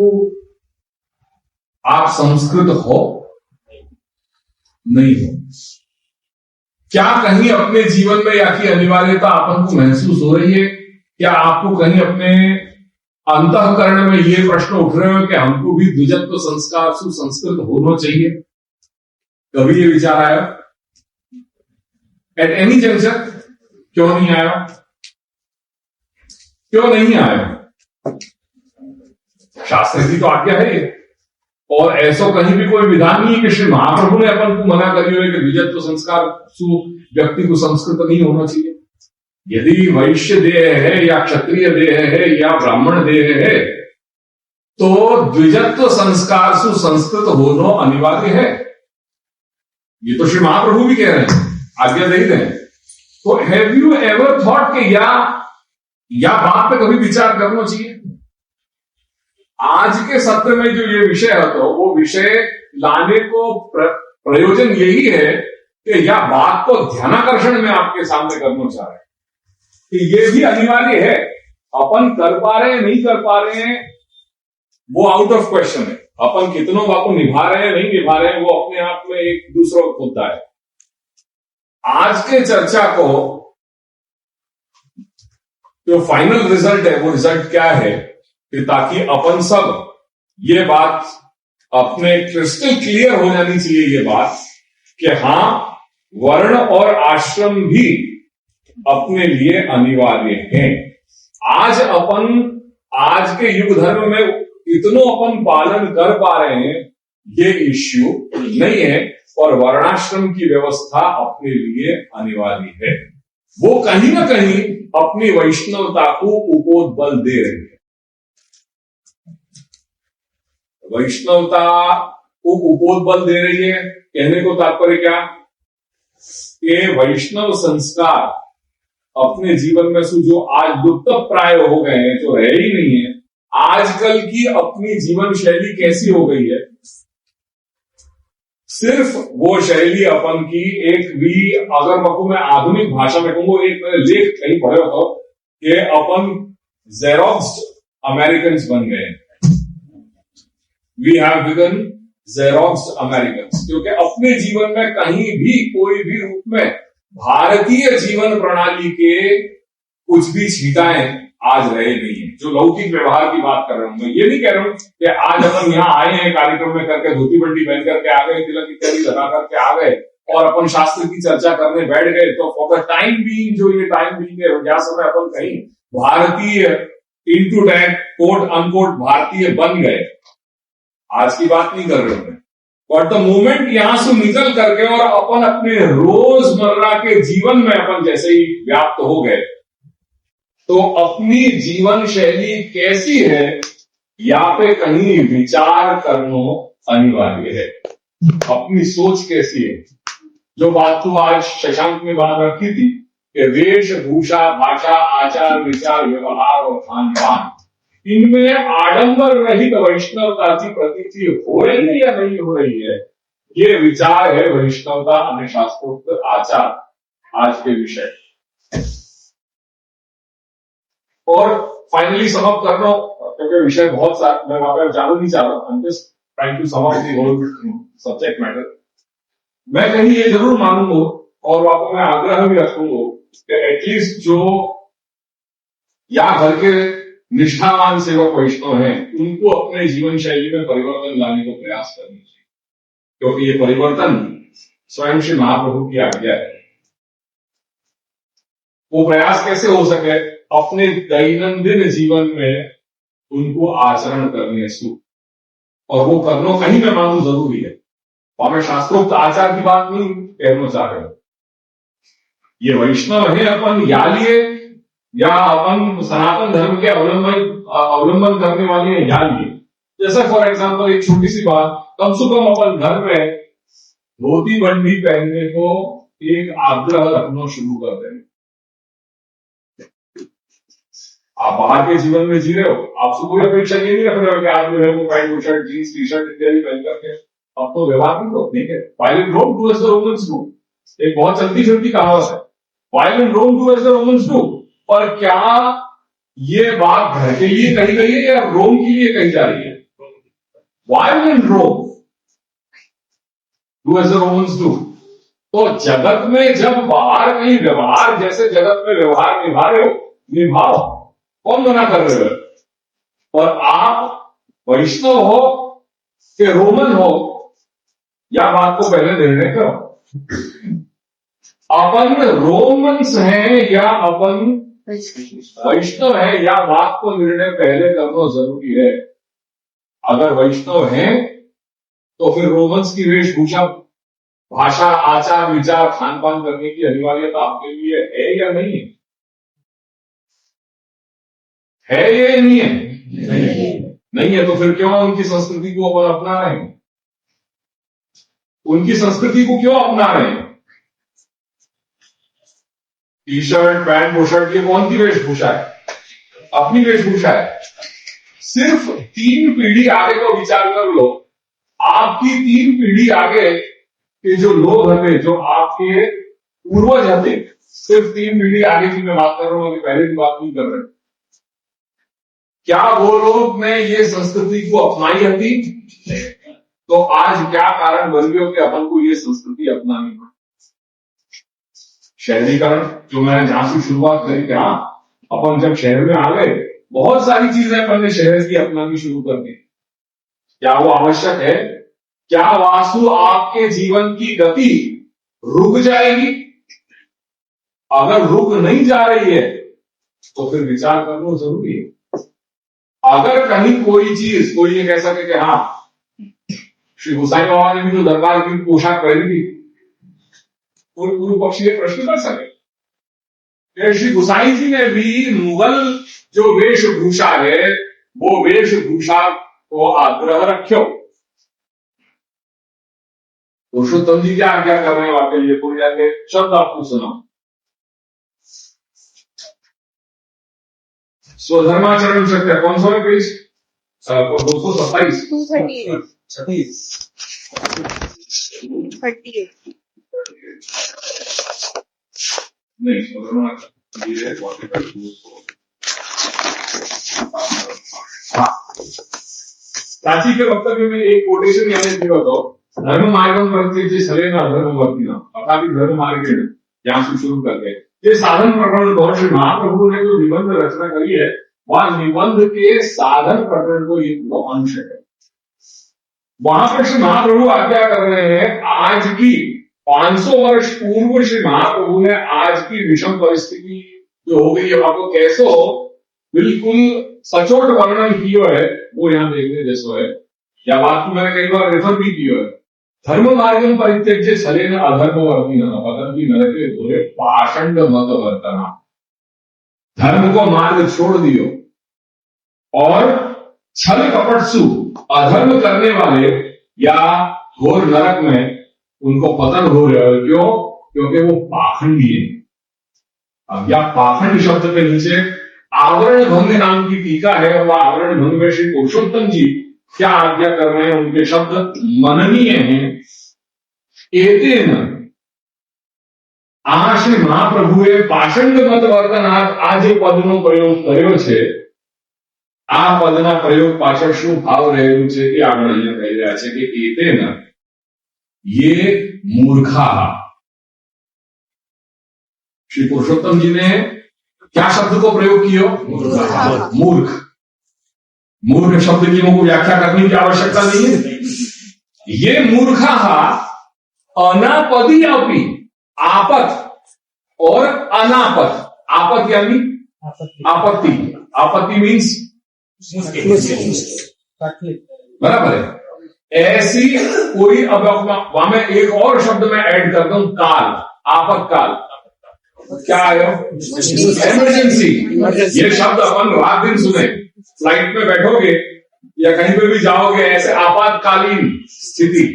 Speaker 4: आप संस्कृत हो नहीं हो? क्या कहीं अपने जीवन में या की अनिवार्यता अपन को महसूस हो रही है? क्या आपको कहीं अपने अंतःकरण में ये प्रश्न उठ रहे हो कि हमको भी द्विजत्व संस्कार सु संस्कृत होना चाहिए? कभी ये विचार आया एट एनी जंक्शन? क्यों नहीं आया? क्यों नहीं आया? शास्त्र की तो आज्ञा है और ऐसा कहीं भी कोई विधान नहीं है कि श्री महाप्रभु ने अपन को मना करी हो कि द्विजत्व संस्कार सु व्यक्ति को संस्कृत नहीं होना चाहिए। यदि वैश्य देह है या क्षत्रिय देह है या ब्राह्मण देह है तो द्विजत्व संस्कार सु संस्कृत होना अनिवार्य है। ये तो श्री महाप्रभु भी कह रहे हैं, आज्ञा दे रहे हैं। तो हैव यू एवर थॉट कि या बात पे कभी विचार करना चाहिए? आज के सत्र में जो ये विषय है तो वो विषय लाने को प्रयोजन यही है कि यह बात को ध्यानाकर्षण में आपके सामने करना चाह रहे हैं कि ये भी अनिवार्य है। अपन कर पा रहे हैं नहीं कर पा रहे हैं वो आउट ऑफ क्वेश्चन है। अपन कितनों को निभा रहे हैं नहीं निभा रहे हैं वो अपने आप में एक दूसरा मुद्दा है। आज के चर्चा को जो फाइनल रिजल्ट है वो रिजल्ट क्या है कि ताकि अपन सब ये बात अपने क्रिस्टल क्लियर हो जानी चाहिए ये बात कि हां वर्ण और आश्रम भी अपने लिए अनिवार्य हैं। आज के युग धर्म में इतनों अपन पालन कर पा रहे हैं ये इश्यू नहीं है और वर्णाश्रम की व्यवस्था अपने लिए अनिवार्य है। वो कहीं ना कहीं अपनी वैष्णवता को उपोद्बल दे रही है। वैष्णवता को उपोद्बल दे रही है कहने को तात्पर्य क्या? ये वैष्णव संस्कार अपने जीवन में जो आज लुप्त प्राय हो गए हैं, जो है ही नहीं है। आजकल की अपनी जीवन शैली कैसी हो गई है? सिर्फ वो शैली अपन की एक भी, अगर मैं आधुनिक भाषा में कहूंगा, एक मैंने लेख कहीं पढ़े हो कि अपन ज़ेरोक्स्ड अमेरिकन्स बन गए। वी हैव बिकम ज़ेरोक्स्ड अमेरिकन्स, क्योंकि अपने जीवन में कहीं भी कोई भी रूप में भारतीय जीवन प्रणाली के कुछ भी छींटाएं आज रहे नहीं है। जो लौकिक व्यवहार की बात कर रहा हूं मैं, ये नहीं कह रहा हूं कि आज अपन यहाँ आए हैं कार्यक्रम में करके धोती बंडी पहन करके आ गए, तिलक इत्यादि लगा करके आ गए और अपन शास्त्र की चर्चा करने बैठ गए। तो फॉर द टाइम बीइंग जो ये टाइम बीइंग है, क्या समय अपन कहीं भारतीय इनटू टैग कोट अनकोट भारतीय बन गए, आज की बात नहीं कर रहे हूं मैं। बट द मोमेंट यहां से निकल करके और अपन अपने रोजमर्रा के जीवन में अपन जैसे ही व्याप्त हो गए, तो अपनी जीवन शैली कैसी है या पे कहीं विचार करना अनिवार्य है। अपनी सोच कैसी है? जो बात तो आज शशांक में बात रखी थी कि वेशभूषा, भाषा, आचार, विचार, व्यवहार और खान पान, इनमें आडंबर रहित वैष्णवता की प्रतीति हो रही है या नहीं हो रही है, ये विचार है वैष्णवता और शास्त्रोक्त आचार आज के विषय। और फाइनली समाप्त कर रहा हूं क्योंकि विषय बहुत सारा, मैं वहां पर जाना नहीं चाह रहा, just trying to sum up the whole subject matter. मैं कहीं ये जरूर मानूंगा और आपको मैं आग्रह भी रखूंगा कि एटलीस्ट जो या घर के निष्ठावान सेवक वैष्णव हैं उनको अपने जीवन शैली में परिवर्तन लाने का प्रयास करना चाहिए, क्योंकि ये परिवर्तन स्वयं श्री महाप्रभु की आज्ञा है। वो प्रयास कैसे हो सके, अपने दैनंदिन जीवन में उनको आचरण करने से, और वो करना कहीं मैं मानू जरूरी है। और मैं शास्त्रोक्त आचार की बात नहीं कहना चाह रहा हूं। ये वैष्णव है अपन या लिए या अपन सनातन धर्म के अवलंबन करने वाले हैं या लिए। जैसा फॉर एग्जाम्पल एक छोटी सी बात, कम से कम अपन घर में धोती बंडी पहनने को एक आग्रह रखना शुरू कर दें। आप बाहर के जीवन में जी रहे हो, आपसे कोई अपेक्षा ये नहीं रख रहे हो कि आप जो है वो pant shirt jeans T shirt इत्यादि पहन करके अब तो व्यवहार नहीं करो, ठीक है। While in Rome do as the Romans do, एक बहुत चलती फिरती कहावत है, while in Rome do as the Romans do. पर क्या ये बात घर के लिए कही गई है या रोम के लिए कही जा रही है? While in Rome do as the Romans do. तो जगत में जब बाहर कहीं व्यवहार जैसे जगत में व्यवहार निभा रहे हो, निभाओ, कौन मना कर रहे हो। और आप वैष्णव हो कि रोमन हो, या बात को पहले निर्णय करो। अपन रोमन्स हैं या अपन वैष्णव है, या बात को निर्णय पहले करना जरूरी है। अगर वैष्णव हैं तो फिर रोमन्स की वेशभूषा, भाषा, आचार विचार, खान पान करने की अनिवार्यता आपके लिए है या नहीं है? है या नहीं है? नहीं है तो फिर क्यों उनकी संस्कृति को अपन अपना रहे हैं? उनकी संस्कृति को क्यों अपना रहे हैं? टी शर्ट पैंट बुशर्ट ये कौन सी वेशभूषा है? अपनी वेशभूषा है। सिर्फ 3 पीढ़ी आगे को विचार कर लो, आपकी 3 पीढ़ी आगे के जो लोग थे, जो आपके पूर्वज थे, सिर्फ 3 पीढ़ी आगे की मैं बात कर रहा हूं, पहले की बात नहीं कर रहे। क्या वो लोग ने ये संस्कृति को अपनाई थी? तो आज क्या कारण बन गया कि अपन को ये संस्कृति अपनानी पड़ी? शहरीकरण, जो मैंने जहां से शुरुआत करी कि हाँ अपन जब शहर में आ गए, बहुत सारी चीजें अपन ने शहर की अपनानी शुरू कर दी। क्या वो आवश्यक है? क्या वास्तु आपके जीवन की गति रुक जाएगी? अगर रुक नहीं जा रही है तो फिर विचार करना जरूरी है। अगर कहीं कोई चीज, कोई ये कह सके कि हाँ श्री हुसैन बाबा ने भी जो दरबार की पोशाक पहनी थी, पूर्व पक्ष ये प्रश्न कर सके, श्री गुसाई जी ने भी मुगल जो वेशभूषा है वो वेशभूषा को आग्रह रखो। पुरुषोत्तम जी क्या आज्ञा कर रहे हैं वाकई ये पूरी जाके शब्द आपको सुना। स्वधर्माचरण सत्य कौन सा पेज? 227
Speaker 5: 38
Speaker 4: नहीं, प्राची के वक्तव्य में एक कोटेशन यानी दिया तो धर्म मार्गम वर्ती सलेना धर्म वर्ती ना अर्थात धर्म मार्ग यहां से शुरू कर गए। ये साधन प्रकरण बहुत श्री महाप्रभु ने जो निबंध रचना करी है, वह निबंध के साधन प्रकरण को ये अंश है। वहां पर श्री महाप्रभु आज्ञा कर रहे हैं, आज की 500 वर्ष पूर्व श्री महाप्रभु ने आज की विषम परिस्थिति जो हो गई है आपको कैसे हो बिल्कुल सचोट वर्णन किया है, वो यहाँ देखने जैसा है। या बात को मैंने कई बार रेफर भी किया है। धर्म मार्गम परित्यज्य छलेन अधर्म वर्तिना पतन्ति नरके धुरे पाषंड मत वर्तना। धर्म को मार्ग छोड़ दियो और छल कपट सु अधर्म करने वाले या घोर नरक में उनको पतन हो रहा है। क्यों? क्योंकि वो पाखंडी है। अब या पाखंड शब्द के नीचे आवरण भंग नाम की टीका है, और आवरण भंग में श्री पुरुषोत्तम जी क्या आज्ञा कर रहे हैं, उनके शब्द मननीय हैं। एतेन આ શ્રી મહાપ્રભુએ પાષંડ મત વર્તનાથ આ જે પદનો પ્રયોગ કર્યો છે, આ પદના પ્રયોગ પાછળ શું ભાવ રહેલું છે એ આપણે અહીંયા કહી રહ્યા છે કે એતેન ये मूर्खा। श्री पुरुषोत्तम जी ने क्या शब्द को प्रयोग किया? मूर्ख। मूर्ख शब्द की हमको व्याख्या करने की आवश्यकता नहीं है। ये मूर्खा अनापदी अपि, आपत और अनापत। आपत यानी आपत्ति, आपत्ति मीन्स बराबर है। ऐसी कोई, अब वहां में एक और शब्द मैं ऐड करता हूं, काल, आपतकाल। क्या है? इमरजेंसी। ये शब्द अपन रात दिन सुने, फ्लाइट में बैठोगे या कहीं पे भी जाओगे, ऐसे आपातकालीन स्थिति,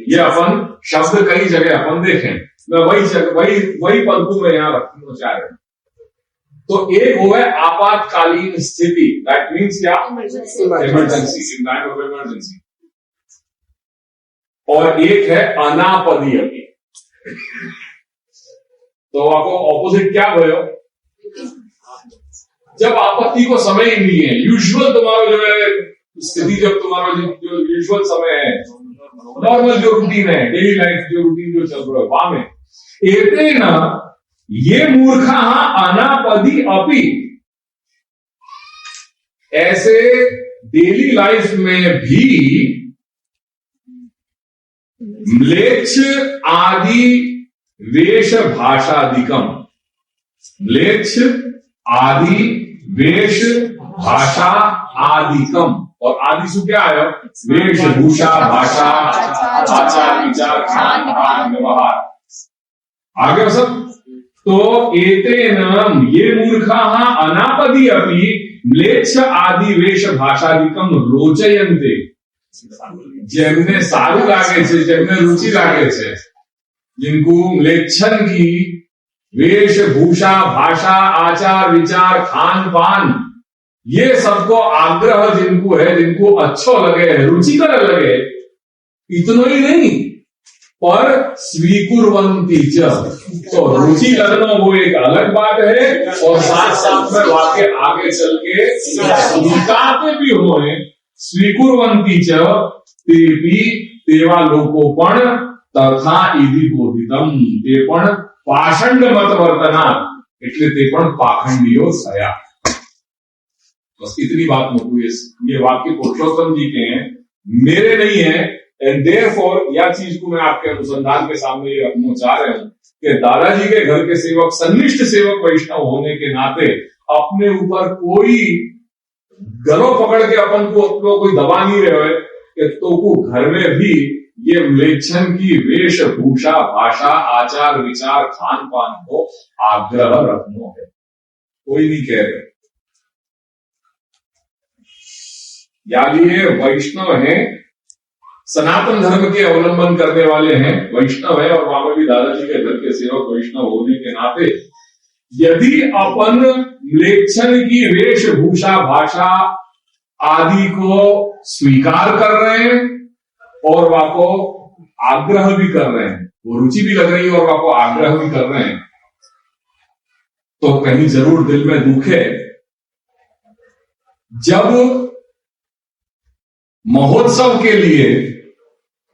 Speaker 4: ये अपन शब्द कई जगह अपन देखें। मैं वही पद को मैं यहां रखना चाह रहा हूं। तो एक हो है आपातकालीन स्थिति, दैट मीन्स क्या? Emergency, in time of emergency. और एक है अनापदीय। तो आपको ऑपोजिट क्या भयो? जब आपत्ति को समय ही नहीं है, यूजुअल तुम्हारा जो है स्थिति, जब तुम्हारा जो यूजुअल समय है, नॉर्मल जो रूटीन है, डेली लाइफ जो रूटीन जो चल रहा है, वहां में एतेन ये मूर्खा अनापदी अपि, ऐसे डेली लाइफ में भी म्लेच्छ आदि वेश भाषादिकम, म्लेच्छ आदि वेश भाषा आदिकम, और आदि से क्या है? वेशभूषा, भाषा, आचार विचार, खान पान, व्यवहार, आगे सब। तो एतेन ये मूर्खा अनापदी अपि म्लेच्छ आदि वेश भाषादिकम रोचयन्ते, જેમને સારું લાગે છે, જેમને रुचि લાગે છે, जिनको म्लेच्छन की वेशभूषा, भाषा, आचार विचार, खान पान, ये सबको आग्रह जिनको है, जिनको अच्छो लगे, रुचिकर लगे, इतना ही नहीं पर स्वीकुर्वन्ति च, तो रुचि लगना वो एक अलग बात है, और साथ साथ में वाक्य आगे चल के स्वीकारते भी हुए। स्वीकुर्वन्ति च तेपि तेवा लोकोपण तथा इति बोधितम, ते पण पाषंड मत वर्तना, એટલે તે પણ પાખંડીઓ થયા। बस इतनी बात मुझको, ये वाक्य पुरुषोत्तम जी के हैं, मेरे नहीं है। एंड देयरफॉर या चीज को मैं आपके अनुसंधान के सामने ये रखना चाह रहा हूं कि दादाजी के घर के सेवक, सन्निष्ठ सेवक वैष्णव होने के नाते अपने ऊपर कोई गलो पकड़ के अपन को कोई दबा नहीं रहे कि तो को घर में भी ये म्लेच्छन की वेशभूषा, भाषा, आचार विचार, खान पान को आग्रह रखना है, कोई नहीं कह रहे। यानी ये वैष्णव है, सनातन धर्म के अवलंबन करने वाले हैं, वैष्णव है, और वहां भी दादाजी के घर के सेवक वैष्णव होने के नाते यदि अपन म्लेच्छन की वेशभूषा, भाषा आदि को स्वीकार कर रहे हैं और वहां को आग्रह भी कर रहे हैं, वो रुचि भी लग रही है और वहां को आग्रह भी कर रहे हैं, तो कहीं जरूर दिल में दुख है। जब महोत्सव के लिए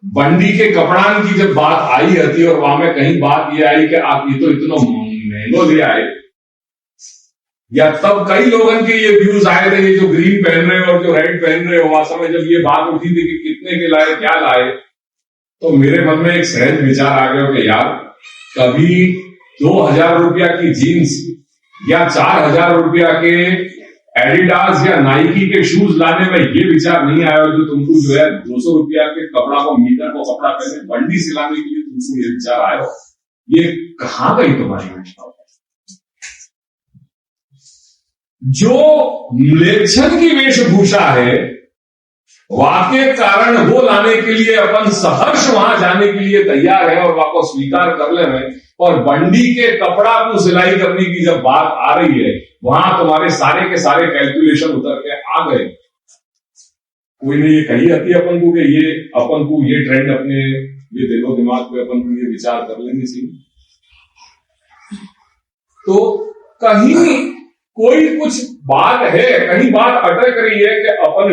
Speaker 4: बंडी के कपड़ान की जब बात आई थी, और वहां में कहीं बात ये आई कि आप ये तो इतना महंगो ले आए, या तब कई लोगों के ये व्यूज आए थे, ये जो ग्रीन पहन रहे और जो रेड पहन रहे हो, वहां समय जब ये बात उठी थी कि कितने के लाए, क्या लाए, तो मेरे मन में एक सहज विचार आ गया कि यार कभी 2000 रुपया की जीन्स या 4000 रुपया के एडिडास या नाइकी के शूज लाने में ये विचार नहीं आया, जो तुमको जो है 200 रुपया के कपड़ा को, मीटर को कपड़ा पहने बंडी सिलाने के लिए तुमको ये विचार आया, ये कहां गई तुम्हारी वैष्णव? जो म्लेच्छन की वेशभूषा है, वाक्य कारण वो लाने के लिए अपन सहर्ष वहां जाने के लिए तैयार है और वहां को स्वीकार कर ले रहे, और बंडी के कपड़ा को सिलाई करने की जब बात आ रही है, वहां तुम्हारे सारे के सारे कैलकुलेशन उतर के आ गए। कोई ने ये कही आती अपन को कि ये अपन को ये ट्रेंड अपने ये दिलो दिमाग पे अपन को ये विचार कर लेंगे सी। तो कहीं कोई कुछ बात है, कहीं बात अटक रही है कि अपन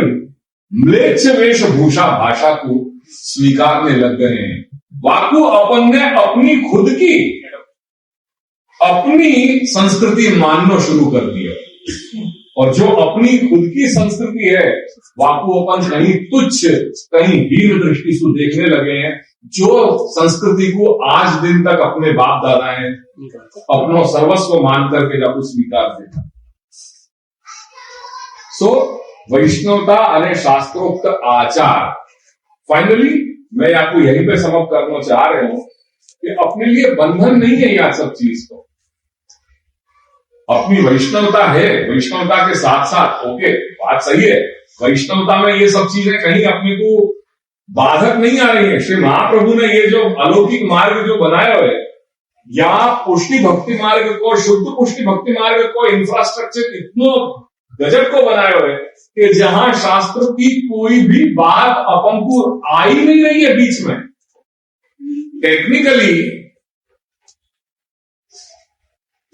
Speaker 4: म्लेच्छ वेशभूषा भाषा को स्वीकारने लग गए हैं। वाकु अपन ने अपनी खुद की अपनी संस्कृति मानना शुरू कर दिया, और जो अपनी खुद की संस्कृति है वाकु अपन कहीं तुच्छ कहीं हीन दृष्टि से देखने लगे हैं, जो संस्कृति को आज दिन तक अपने बाप दादा है अपनो सर्वस्व मान करके जब स्वीकार देता। सो वैष्णवता अने शास्त्रोक्त आचार, फाइनली मैं आपको यहीं पे समझ करना चाह रहा हूं कि अपने लिए बंधन नहीं है यह सब चीज को। अपनी वैष्णवता है, वैष्णवता के साथ साथ ओके बात सही है, वैष्णवता में ये सब चीजें कहीं अपने को बाधक नहीं आ रही है। श्री महाप्रभु ने ये जो अलौकिक मार्ग जो बनाया है, या पुष्टि भक्ति मार्ग को, शुद्ध पुष्टि भक्ति मार्ग को इंफ्रास्ट्रक्चर इतना गजब को बनाया है कि जहां शास्त्र की कोई भी बात अपन को आ ही नहीं रही है बीच में। टेक्निकली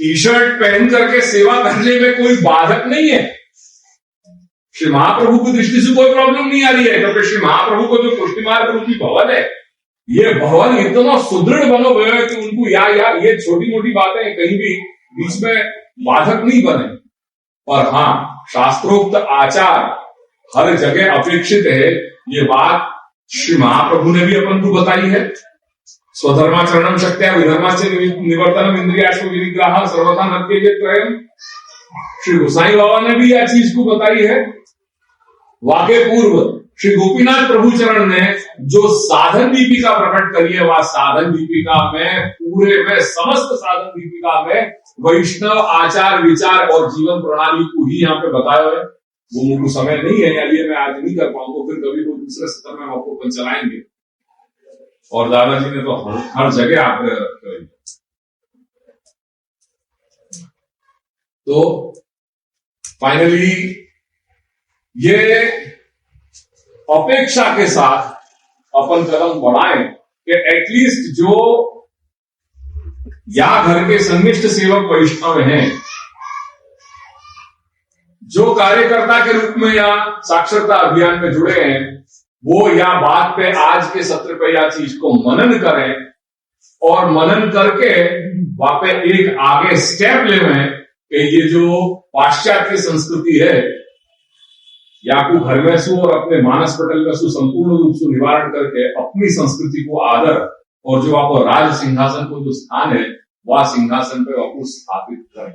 Speaker 4: टी शर्ट पहन करके सेवा करने में कोई बाधक नहीं है। श्री महाप्रभु की दृष्टि से कोई प्रॉब्लम नहीं आ रही है, क्योंकि श्री महाप्रभु को जो पुष्टि मार्ग रूपी भवन है, ये भवन इतना सुदृढ़ बनो हुए है कि उनको या ये छोटी मोटी बातें कहीं भी बीच में बाधक नहीं बने। और हाँ, शास्त्रोक्त आचार हर जगह अपेक्षित है, ये बात श्री महाप्रभु ने भी अपन को बताई है। स्वधर्माचरणम शक्त्या विधर्माचे निवर्तनम इंद्रियाश्व विनिग्रह सर्वथा नत्यजे त्रयम्। श्री गोसाई बाबा ने भी यह चीज को बताई है। वाके पूर्व श्री गोपीनाथ प्रभु चरण ने जो साधन दीपिका प्रकट करी है, वह साधन दीपिका में पूरे में समस्त साधन दीपिका में वैष्णव आचार विचार और जीवन प्रणाली को ही यहाँ पे बताया है। वो मुझको समय नहीं है, ये मैं आज नहीं कर पाऊंगा, फिर कभी वो दूसरे सत्र में आपको अपन चलाएंगे। और दादाजी ने तो हर जगह आग्रह करेंगे। तो फाइनली ये अपेक्षा के साथ अपन कदम बढ़ाएं कि एटलीस्ट जो या घर के संनिष्ठ सेवक वैष्णव हैं, जो कार्यकर्ता के रूप में या साक्षरता अभियान में जुड़े हैं, वो या बात पे आज के सत्र पे या चीज को मनन करें, और मनन करके वहां पे एक आगे स्टेप ले कि ये जो पाश्चात्य संस्कृति है, या को घर में सु और अपने मानस पटल का सु संपूर्ण रूप से निवारण करके अपनी संस्कृति को आदर, और जो आपको राज सिंहासन को जो स्थान है, वह सिंहासन पे आपको स्थापित करें।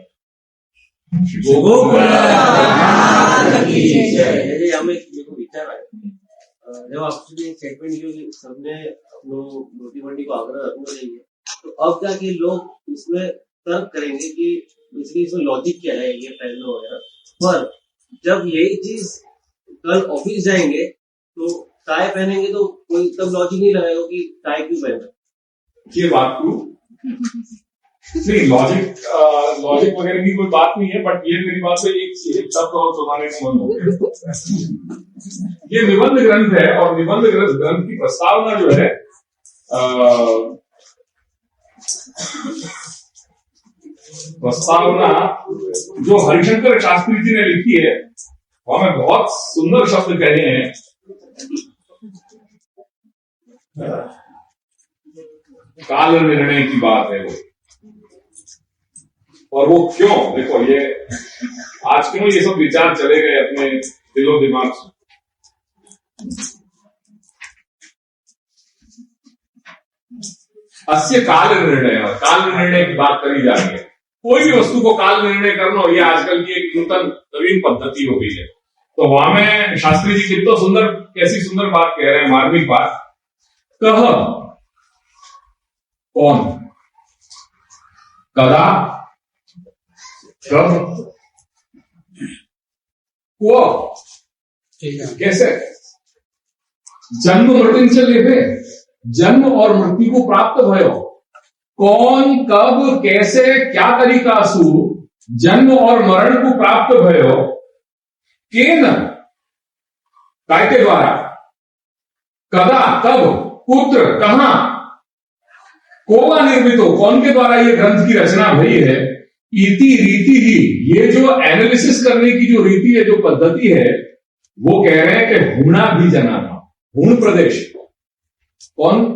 Speaker 5: जब आपने स्टेटमेंट किया कि सबने मूर्ति मंडी को आग्रह रखना चाहिए, तो अब जाके लोग इसमें तर्क करेंगे कि बेसिकली इसमें लॉजिक क्या है, ये पहलू वगैरह। पर जब यही चीज कल ऑफिस जाएंगे तो टाई पहनेंगे तो कोई तब लॉजिक नहीं लगाएगा कि टाई क्यों पहना। ये बात को नहीं, लॉजिक वगैरह की कोई बात नहीं है, बट ये मेरी बात पे एक शब्द और सुनाने का मन हो गया। ये निबंध ग्रंथ है, और निबंध ग्रंथ की प्रस्तावना जो है प्रस्तावना जो हरिशंकर शास्त्री जी ने लिखी है, वहां में बहुत सुंदर शब्द कहे हैं। काल निर्णय की बात है वो, और वो क्यों, देखो ये आज क्यों ये सब विचार चले गए अपने दिलो दिमाग से। अस्य काल निर्णय की बात करी जा रही है। कोई भी वस्तु को काल निर्णय करना, ये आजकल की एक नवीन पद्धति हो गई है। तो वहां में शास्त्री जी कितना सुंदर, कैसी सुंदर बात कह रहे हैं, मार्मिक बात। कह, कौन, कदा, कब, वो, कैसे, जन्म मृत्युंच लेवे, जन्म और मृत्यु को प्राप्त भयो, कौन, कब, कैसे, क्या तरीका सु
Speaker 4: जन्म और मरण को प्राप्त भयो केन, काय के द्वारा, कदा, कब, कुत्र, कहां, कोवा निर्मितो, कौन के द्वारा ये ग्रंथ की रचना भई है, इति रीति ही, ये जो एनालिसिस करने की जो रीति है, जो पद्धति है, वो कह रहे हैं कि हुणा भी जना था, हुण प्रदेश, कौन,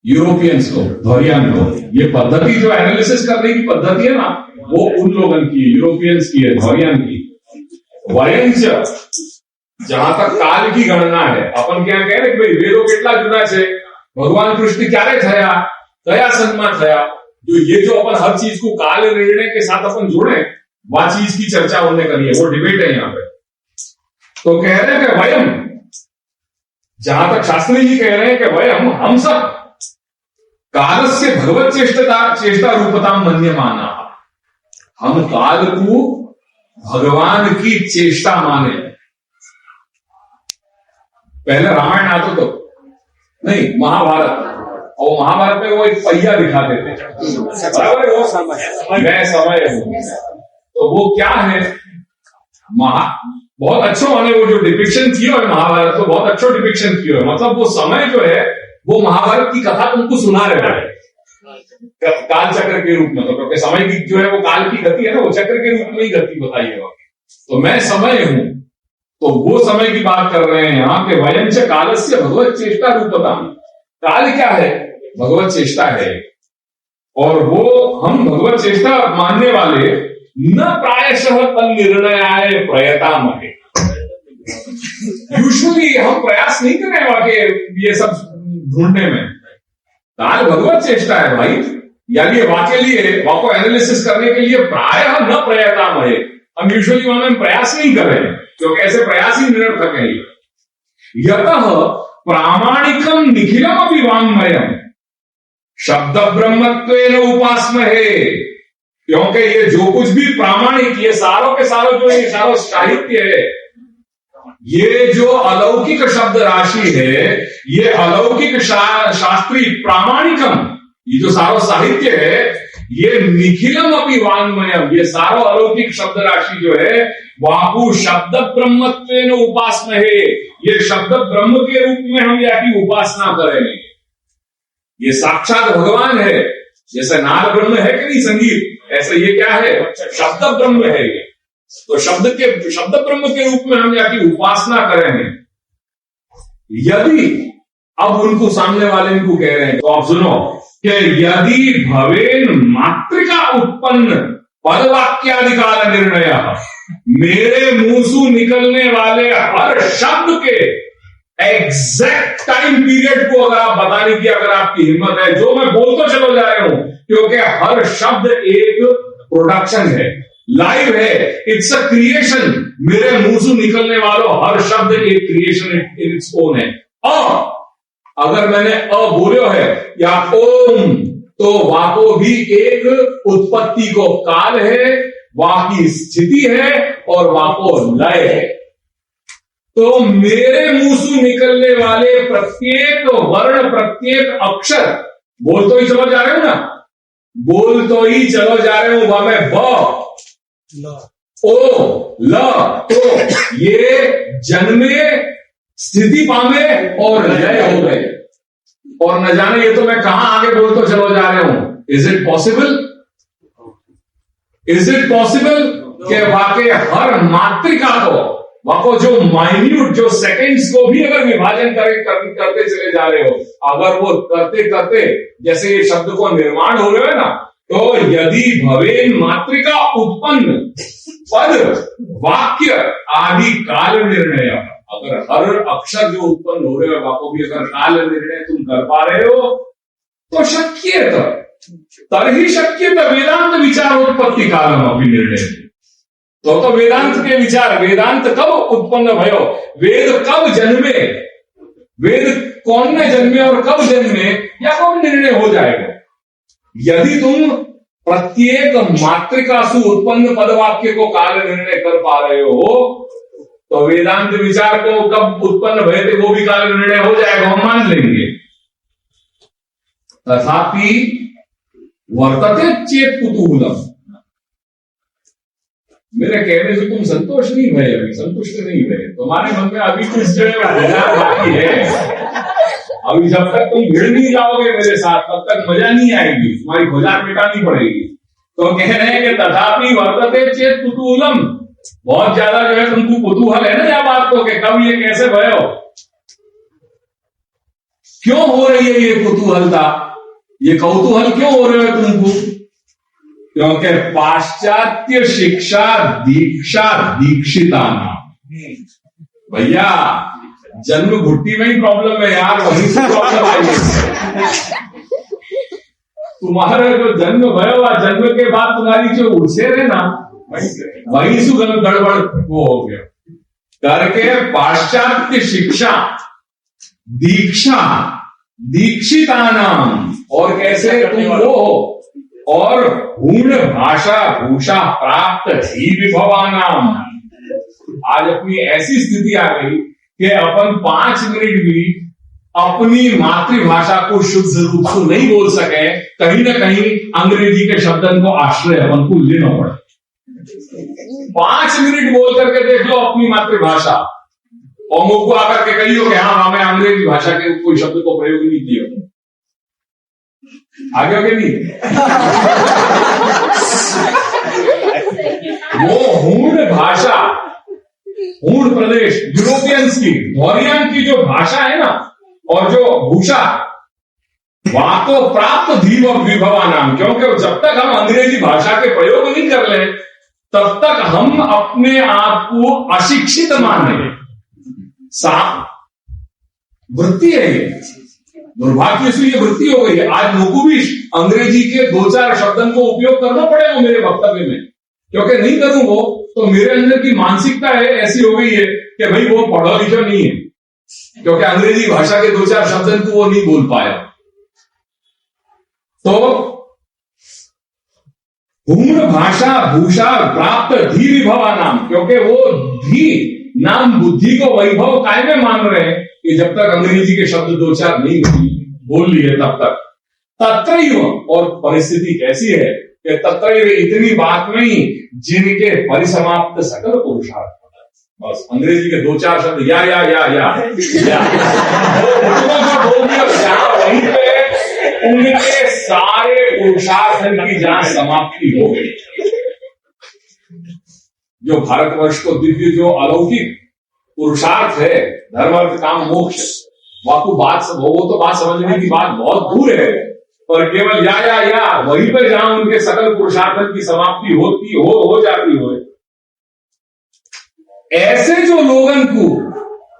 Speaker 4: यूरोपियंस लोग, धौरियान लोग, ये पद्धति जो एनालिसिस करने की पद्धति है ना, वो उन लोगों की, यूरोपियंस की है, धौरियान की। वयंच, जहां तक काल की गणना है, अपन क्या कह रहे भाई वेदों કેટલા જુદા છે, भगवान कृष्ण क्यारे थया, कया सन्मा थया, जो ये जो अपन हर चीज को काल निर्णय के साथ अपन जोड़े, वह चीज की चर्चा उन्होंने करी है, वो डिबेट है यहाँ पे। तो कह रहे हैं कि वयम, जहां तक शास्त्री जी कह रहे हैं कि वयम, हम सब काल से भगवत चेष्टा रूपता मन्यमाना, हम काल को भगवान की चेष्टा माने। पहले रामायण आता तो नहीं, महाभारत, और महाभारत में वो एक पहिया दिखाते थे, बराबर, वो मैं समय हूं, तो वो क्या है, बहुत अच्छा उन्होंने वो जो डिपिक्शन किया है महाभारत, तो बहुत अच्छा डिपिक्शन किया है, मतलब वो समय जो है वो महाभारत की कथा तुमको सुना रहा है काल चक्र के रूप में, तो क्योंकि समय की जो है वो काल की गति है ना, वो चक्र के रूप में ही गति बताई है, तो मैं समय हूं, तो वो समय की बात कर रहे हैं यहाँ के वयंच कालस्य भगवत चेष्टा रूपता, काल क्या है, भगवत चेष्टा है, और वो हम भगवत चेष्टा मानने वाले न प्रायशः तन निर्णयाय प्रयतामहे, यूजुअली हम प्रयास नहीं कर रहे वाक्य ये सब ढूंढने में, काल भगवत चेष्टा है भाई, यानी वाक्य लिए वाक्य एनालिसिस करने के लिए प्रायः न प्रयतामहे, हम यूजुअली वहां में प्रयास नहीं कर रहे हैं, क्योंकि ऐसे प्रयास ही निरर्थक है। यतः प्रामाणिकम निखिलम अपि वाङ्मयम् शब्द ब्रह्मत्वेन उपास्महे, क्योंकि ये जो कुछ भी प्रामाणिक, ये सारों के सारों जो ये सारों साहित्य है, ये जो अलौकिक शब्द राशि है, ये अलौकिक शास्त्री प्रामाणिकम, ये जो सारो साहित्य है, ये निखिलम अपि वाङ्मयम्, ये सारो अलौकिक शब्द राशि जो है, वापु शब्द ब्रह्मत्वेन उपास्महे, ये शब्द ब्रह्म के रूप में हम याकी उपासना करेंगे, ये साक्षात भगवान है, जैसे नाद ब्रह्म है कि नहीं संगीत, ऐसे ये क्या है, शब्द ब्रह्म है ये, तो शब्द ब्रह्म के रूप में हम याकी उपासना करेंगे। यदि, अब उनको सामने वाले इनको कह रहे हैं, तो आप सुनो कि यदि भवेन मातृका उत्पन्न पदवाक्यादिकाल निर्णय, मेरे मुंह से निकलने वाले हर शब्द के एग्जैक्ट टाइम पीरियड को अगर आप बताने की अगर आपकी हिम्मत है, जो मैं बोल तो चलो जा रहा हूं, क्योंकि हर शब्द एक प्रोडक्शन है, लाइव है, इट्स अ क्रिएशन, मेरे मुंह से निकलने वालों हर शब्द एक क्रिएशन इन इट्स ओन है। अगर मैंने बोलो है या ओम, तो वाको भी एक उत्पत्ति को काल है, वहां की स्थिति है, और वाको लय है। तो मेरे मुंह से निकलने वाले प्रत्येक वर्ण, प्रत्येक अक्षर, बोल तो ही चलो जा रहे हो ना, बोल तो ही चलो जा रहे हो, वह में ब, ओ, ल, तो ये जन्मे, स्थिति पामे और लय हो गए, और न जाने ये तो मैं कहां आगे बोल तो चलो जा रहे हूं। Is it possible, is it possible कि वाकई हर मात्रिका को, वाको जो माइन्यूट, जो सेकंड्स को भी अगर विभाजन करते चले जा रहे हो, अगर वो करते करते जैसे ये शब्द को निर्माण हो रहे हो ना, तो यदि भवेन मात्रिका उत्पन्न पद वाक्य आदि काल निर्णय, अगर हर अक्षर जो उत्पन्न हो रहे हो वाको भी अगर काल निर्णय तुम कर पा रहे हो, तो शक्यत, तभी शक्यत वेदांत विचार उत्पत्ति कालम अभी निर्णय, तो वेदांत के विचार, वेदांत कब उत्पन्न भयो, वेद कब जन्मे, वेद कौन ने जन्मे और कब जन्मे, या कब निर्णय हो जाएगा। यदि तुम प्रत्येक मात्रिका से उत्पन्न पदवाक्य को काल निर्णय कर पा रहे हो, तो वेदांत विचार को कब उत्पन्न भय थे वो भी काल निर्णय हो जाएगा, हम मान लेंगे। तथापि वर्तते चेत कुतूहलम, मेरे कहने से तुम संतोष नहीं भय, अभी संतुष्ट नहीं भय, तुम्हारे मन में अभी कुछ जो है विचार बाकी है। अभी जब तक तुम भिड़ नहीं जाओगे मेरे साथ तब तक मजा नहीं आएगी, तुम्हारी खुजार मिटानी पड़ेगी। तो कह रहे हैं कि तथापि वर्तते चेत कुतूहलम, बहुत ज्यादा जो है तुमको कुतूहल है ना या बात को कि कब ये कैसे भयो, क्यों हो रही है ये कुतूहलता, ये कौतूहल क्यों हो रहे हो तुमको? क्योंकि पाश्चात्य शिक्षा दीक्षा दीक्षिता नाम। भैया जन्म घुट्टी में ही प्रॉब्लम है यार, वहीं से प्रॉब्लम आई है। तुम्हारा जो जन्म भया, जन्म के बाद तुम्हारी जो उछेर है ना, वहीं से गड़बड़ वो हो गया करके पाश्चात्य शिक्षा दीक्षा दीक्षिता नाम। और कैसे तुम वो हो, और हूण भाषा भूषा प्राप्त ही विभवानाम। आज अपनी ऐसी स्थिति आ गई कि अपन 5 मिनट भी अपनी मातृभाषा को शुद्ध रूप से नहीं बोल सके, कहीं ना कहीं अंग्रेजी के शब्दन को आश्रय अपन को लेना पड़े। 5 मिनट बोल करके देख लो अपनी मातृभाषा, और मुझको आकर के कहियो कि हाँ हमें अंग्रेजी भाषा के कोई शब्द को प्रयोग नहीं किया, आगे के नहीं। वो हूण भाषा, हूण प्रदेश यूरोपियंस की, धौरियन की जो भाषा है ना, और जो भूषा, वहां तो प्राप्त धीव विभवा नाम। क्योंकि जब तक हम अंग्रेजी भाषा के प्रयोग नहीं कर ले तब तक हम अपने आप को अशिक्षित मान रहे। वृत्ति है ये, दुर्भाग्य से ये वृत्ति हो गई है। आज मुझको भी अंग्रेजी के 2-4 शब्दों को उपयोग करना पड़ेगा मेरे वक्तव्य में, क्योंकि नहीं करूंगा तो मेरे अंदर की मानसिकता है ऐसी हो गई है कि भाई वो पढ़ा लिखा नहीं है, क्योंकि अंग्रेजी भाषा के 2-4 शब्दों को वो नहीं बोल पाया। तो हूण भाषा भूषा प्राप्त धी विभवा नाम, क्योंकि वो धी नाम बुद्धि को वैभव काय में मान रहे हैं कि जब तक अंग्रेजी के शब्द 2-4 नहीं बोल लिए तब तक तत्रैव। और परिस्थिति कैसी है कि तत्रैव इतनी बात में ही जिनके परिसमाप्त सकल पुरुषार्थ, बस अंग्रेजी के 2-4 शब्द या बोल दिया, वहीं पे उनके सारे पुरुषार्थ की जहां समाप्ति हो गई। जो भारतवर्ष को दिव्य जो अलौकिक पुरुषार्थ है, धर्म अर्थ काम मोक्ष, वो तो बात समझने की बात बहुत दूर है, पर केवल या वहीं पर जहां उनके सकल पुरुषार्थ की समाप्ति होती हो जाती हो। ऐसे जो लोगन को,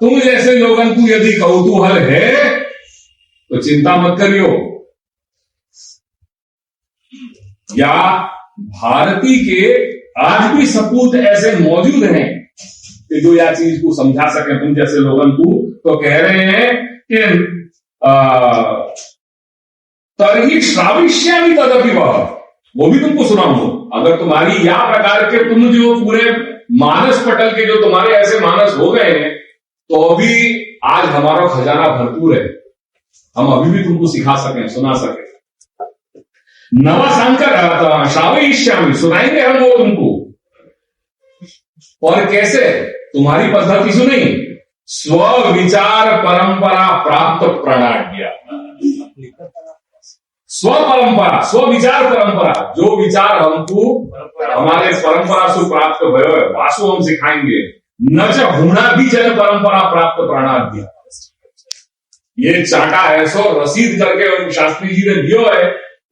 Speaker 4: तुम जैसे लोगन को यदि कौतूहल है तो चिंता मत करियो, या भारती के आज भी सपूत ऐसे मौजूद हैं कि जो यह चीज को समझा सके तुम जैसे लोगन को। तो कह रहे हैं कि तरही श्राविष्यामि तदपि वह, वो भी तुमको सुनाऊंगा। अगर तुम्हारी या प्रकार के तुम जो पूरे मानस पटल के जो तुम्हारे ऐसे मानस हो गए हैं तो अभी आज हमारा खजाना भरपूर है, हम अभी भी तुमको सिखा सकें, सुना सकें। नवा शंकर श्रावयिष्यामि, सुनाएंगे हम वो तुमको। और कैसे? तुम्हारी पद्धति सुनी, स्व विचार परंपरा प्राप्त प्रणाज्ञा। स्व परंपरा, स्व विचार परंपरा, जो विचार हमको हमारे परंपरा से प्राप्त हुए वासु हम सिखाएंगे। न च हुणा भी जन परंपरा प्राप्त प्रणाज्ञा। ये चाटा है सो रसीद करके शास्त्री जी ने दियो है।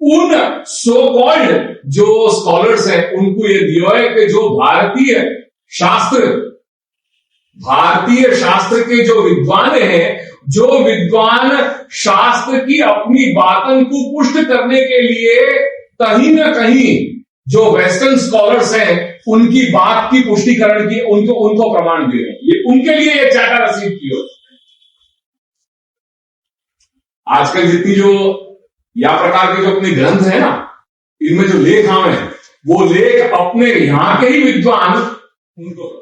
Speaker 4: उन सो कॉल्ड जो स्कॉलर्स हैं उनको ये दिया है कि जो भारतीय शास्त्र के जो विद्वान हैं, जो विद्वान शास्त्र की अपनी बातों को पुष्ट करने के लिए कहीं ना कहीं जो वेस्टर्न स्कॉलर्स हैं उनकी बात की पुष्टिकरण की उनको प्रमाण दे रहे हैं, ये उनके लिए ये चाटा रसीद की हो। आजकल जितनी जो या प्रकार के जो अपने ग्रंथ है ना, इनमें जो लेख हैं वो लेख अपने यहां के ही विद्वान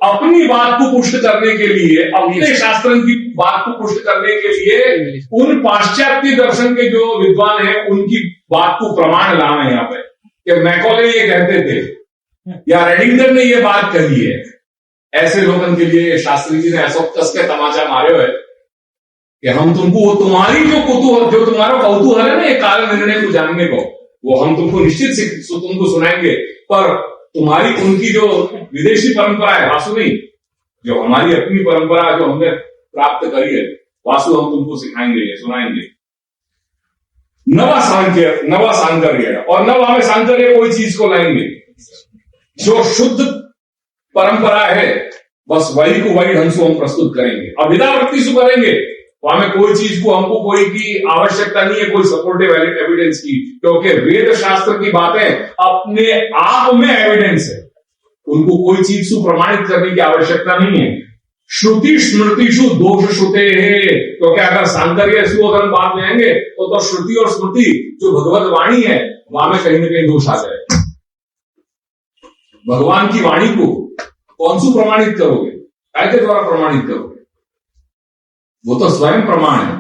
Speaker 4: अपनी बात को पुष्ट करने के लिए, अपने शास्त्र की बात को पुष्ट करने के लिए उन पाश्चात्य दर्शन के जो विद्वान हैं उनकी बात को प्रमाण लाए यहाँ पे। कि मैकॉले ये कहते थे या रेडिंगटन ने ये बात कही है, ऐसे लोगों के लिए शास्त्री जी ने ऐसा कस के तमाचा मारे हुए कि हम तुमको तुम्हारी जो तुम्हारा कौतूहल है ना ये काल निर्णय को जानने को, वो हम तुमको निश्चित तुमको सुनाएंगे, पर तुम्हारी उनकी जो विदेशी परंपरा है वासु नहीं, जो हमारी अपनी परंपरा जो हमने प्राप्त करी है वासु हम तुमको सिखाएंगे, सुनाएंगे। नवा सांकर्य, और नवा में सांकर्य कोई चीज को लाएंगे जो शुद्ध परंपरा है, बस वही को वही ढंग से हम प्रस्तुत करेंगे। अभिधावृत्ति से करेंगे, वहां में कोई चीज को हमको कोई की आवश्यकता नहीं है, कोई सपोर्टिव एविडेंस की, क्योंकि वेद शास्त्र की बातें अपने आप में एविडेंस है, उनको कोई चीज से प्रमाणित करने की आवश्यकता नहीं है। श्रुति स्मृतिषु दोष श्रुते है, क्योंकि अगर सांकर्य अगर बात लेंगे तो श्रुति और स्मृति जो भगवत वाणी है वहां में कहीं ना कहीं दोष आ जाए। भगवान की वाणी को कौन सी प्रमाणित करोगे, काय के द्वारा प्रमाणित करोगे? वो तो स्वयं प्रमाण है,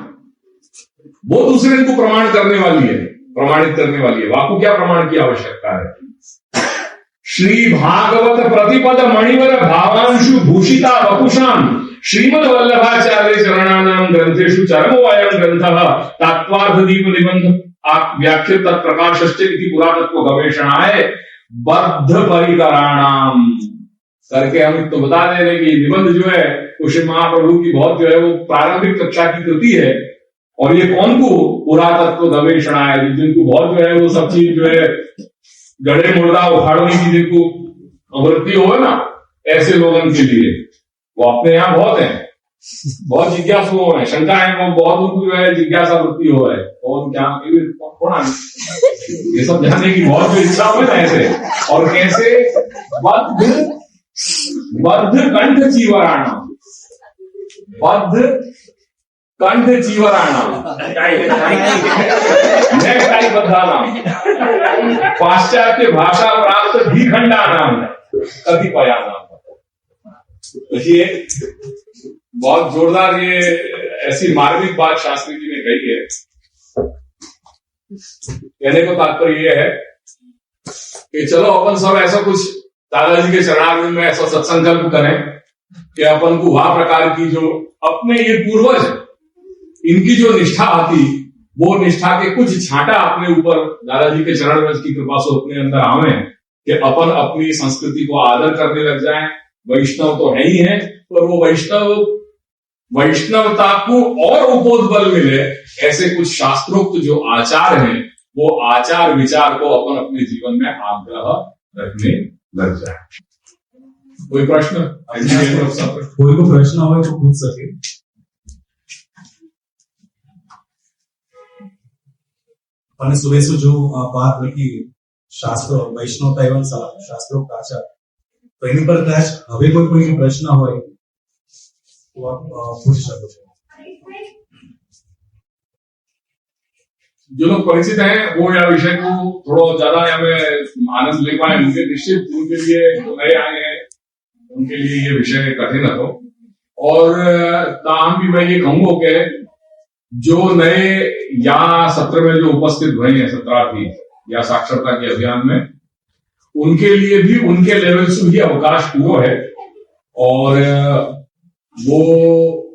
Speaker 4: वो दूसरे को प्रमाणित करने वाली है। आपको क्या प्रमाण की आवश्यकता है? श्री भागवत प्रतिपद मणिवर भावांशु भूषिता वपुषाम श्रीमद वल्लभाचार्य चरणानां ग्रंथेषु चरमोऽयं ग्रंथः तत्त्वार्थ दीप निबंध व्याख्य तत्प्रकाशश्च इति पुरातत्व गवेषणाय बद्ध परिकराणाम करके हम तो बता दे रहे कि निबंध जो है वो श्री महाप्रभु की बहुत जो है वो प्रारंभिक कक्षा की कृति है, और ये कौन को पुरातत्व गवेषणा है, जिनको बहुत जो है वो सब चीज जो है गड़े मुर्दा उखाड़ने की जिनको वृत्ति हो ना, ऐसे लोगों के लिए वो अपने यहाँ बहुत है, बहुत जिज्ञासु हो रहे हैं, शंका है वो बहुत उनको जो है जिज्ञासा वृत्ति हो रहा है, और क्या ये सब जानने की बहुत जो इच्छा हो ना ऐसे, और कैसे बद्ध कंठ जीवराणा, बद्ध कंठ जीवराणा पाश्चात्य भाषा प्राप्त भीखंडा नाम कतिपया नाम। ये बहुत जोरदार ये ऐसी मार्मिक बात शास्त्री जी ने कही है। कहने को तात्पर्य ये है कि चलो अपन सब ऐसा कुछ दादाजी के चरणारविंद में ऐसा सत्संकल्प करें कि अपन को वह प्रकार की जो अपने ये पूर्वज इनकी जो निष्ठा आती, वो निष्ठा के कुछ छांटा अपने ऊपर दादाजी के चरण की कृपा से अपने अंदर आवे कि अपन अपनी संस्कृति को आदर करने लग जाएं। वैष्णव तो है ही है, पर वो वैष्णवता को और उपोद्बल मिले, ऐसे कुछ शास्त्रोक्त जो आचार हैं वो आचार विचार को अपन अपने जीवन में आग्रह रखने लग जाए। कोई प्रश्न?
Speaker 6: कोई को प्रश्न हो तो पूछ सके। અને સુબહ से जो बात रखी शास्त्र वैष्णवता एवं शास्त्रों का आचार, तो इन पर कदाच હવે કોઈ પ્રશ્ન હોય तो आप पूछ सको છો।
Speaker 4: जो लोग परिचित हैं वो या विषय को थोड़ा ज्यादा हमें आनंद ले पाए, उनके निश्चित उनके लिए जो नए आए हैं उनके लिए ये विषय कठिन है। और ताम भी मैं ये कहूंगा कि जो नए या सत्र में जो उपस्थित हुए हैं सत्रार्थी या साक्षरता के अभियान में, उनके लिए भी उनके लेवल से ही अवकाश पूरा है। और वो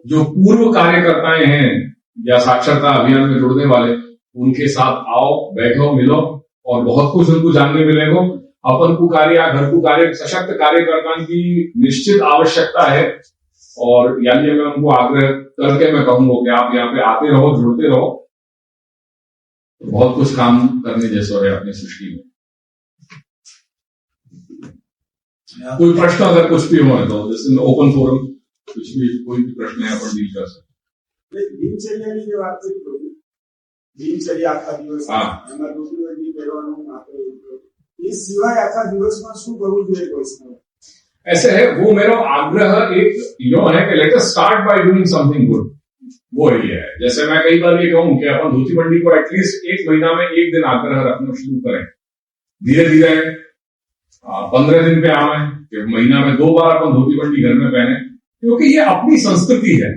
Speaker 4: जो पूर्व कार्यकर्ताएं हैं या साक्षरता अभियान में जुड़ने वाले, उनके साथ आओ, बैठो, मिलो, और बहुत कुछ उनको जानने मिलेगा। अपन को कार्य या घर को कार्य सशक्त कार्यकर्ता की निश्चित आवश्यकता है, और यानी मैं उनको आग्रह करके मैं कहूंगा कि आप यहाँ पे आते रहो, जुड़ते रहो, तो बहुत कुछ काम करने जैसा है अपनी सृष्टि में। कोई प्रश्न अगर कुछ भी हो तो जैसे ओपन फोरम कुछ भी कोई भी प्रश्न यहाँ पर डील कर सकते।
Speaker 7: दिनचर्या की जो बात करी, दिनचर्या आखा दिवस इस सिवाय आखा दिवस में शू करવું જોઈએ वैष्णव?
Speaker 4: ऐसे है, वो मेरा आग्रह एक यो है कि let us start by doing something good. वो ही है, जैसे मैं कई बार ये कहूं कि अपन धोती बंडी को एटलीस्ट एक महीना में एक दिन आग्रह रखना शुरू करें, धीरे धीरे 15 दिन पे आवे कि महीना में 2 बार अपन धोती बंडी घर में पहने, क्योंकि ये अपनी संस्कृति है।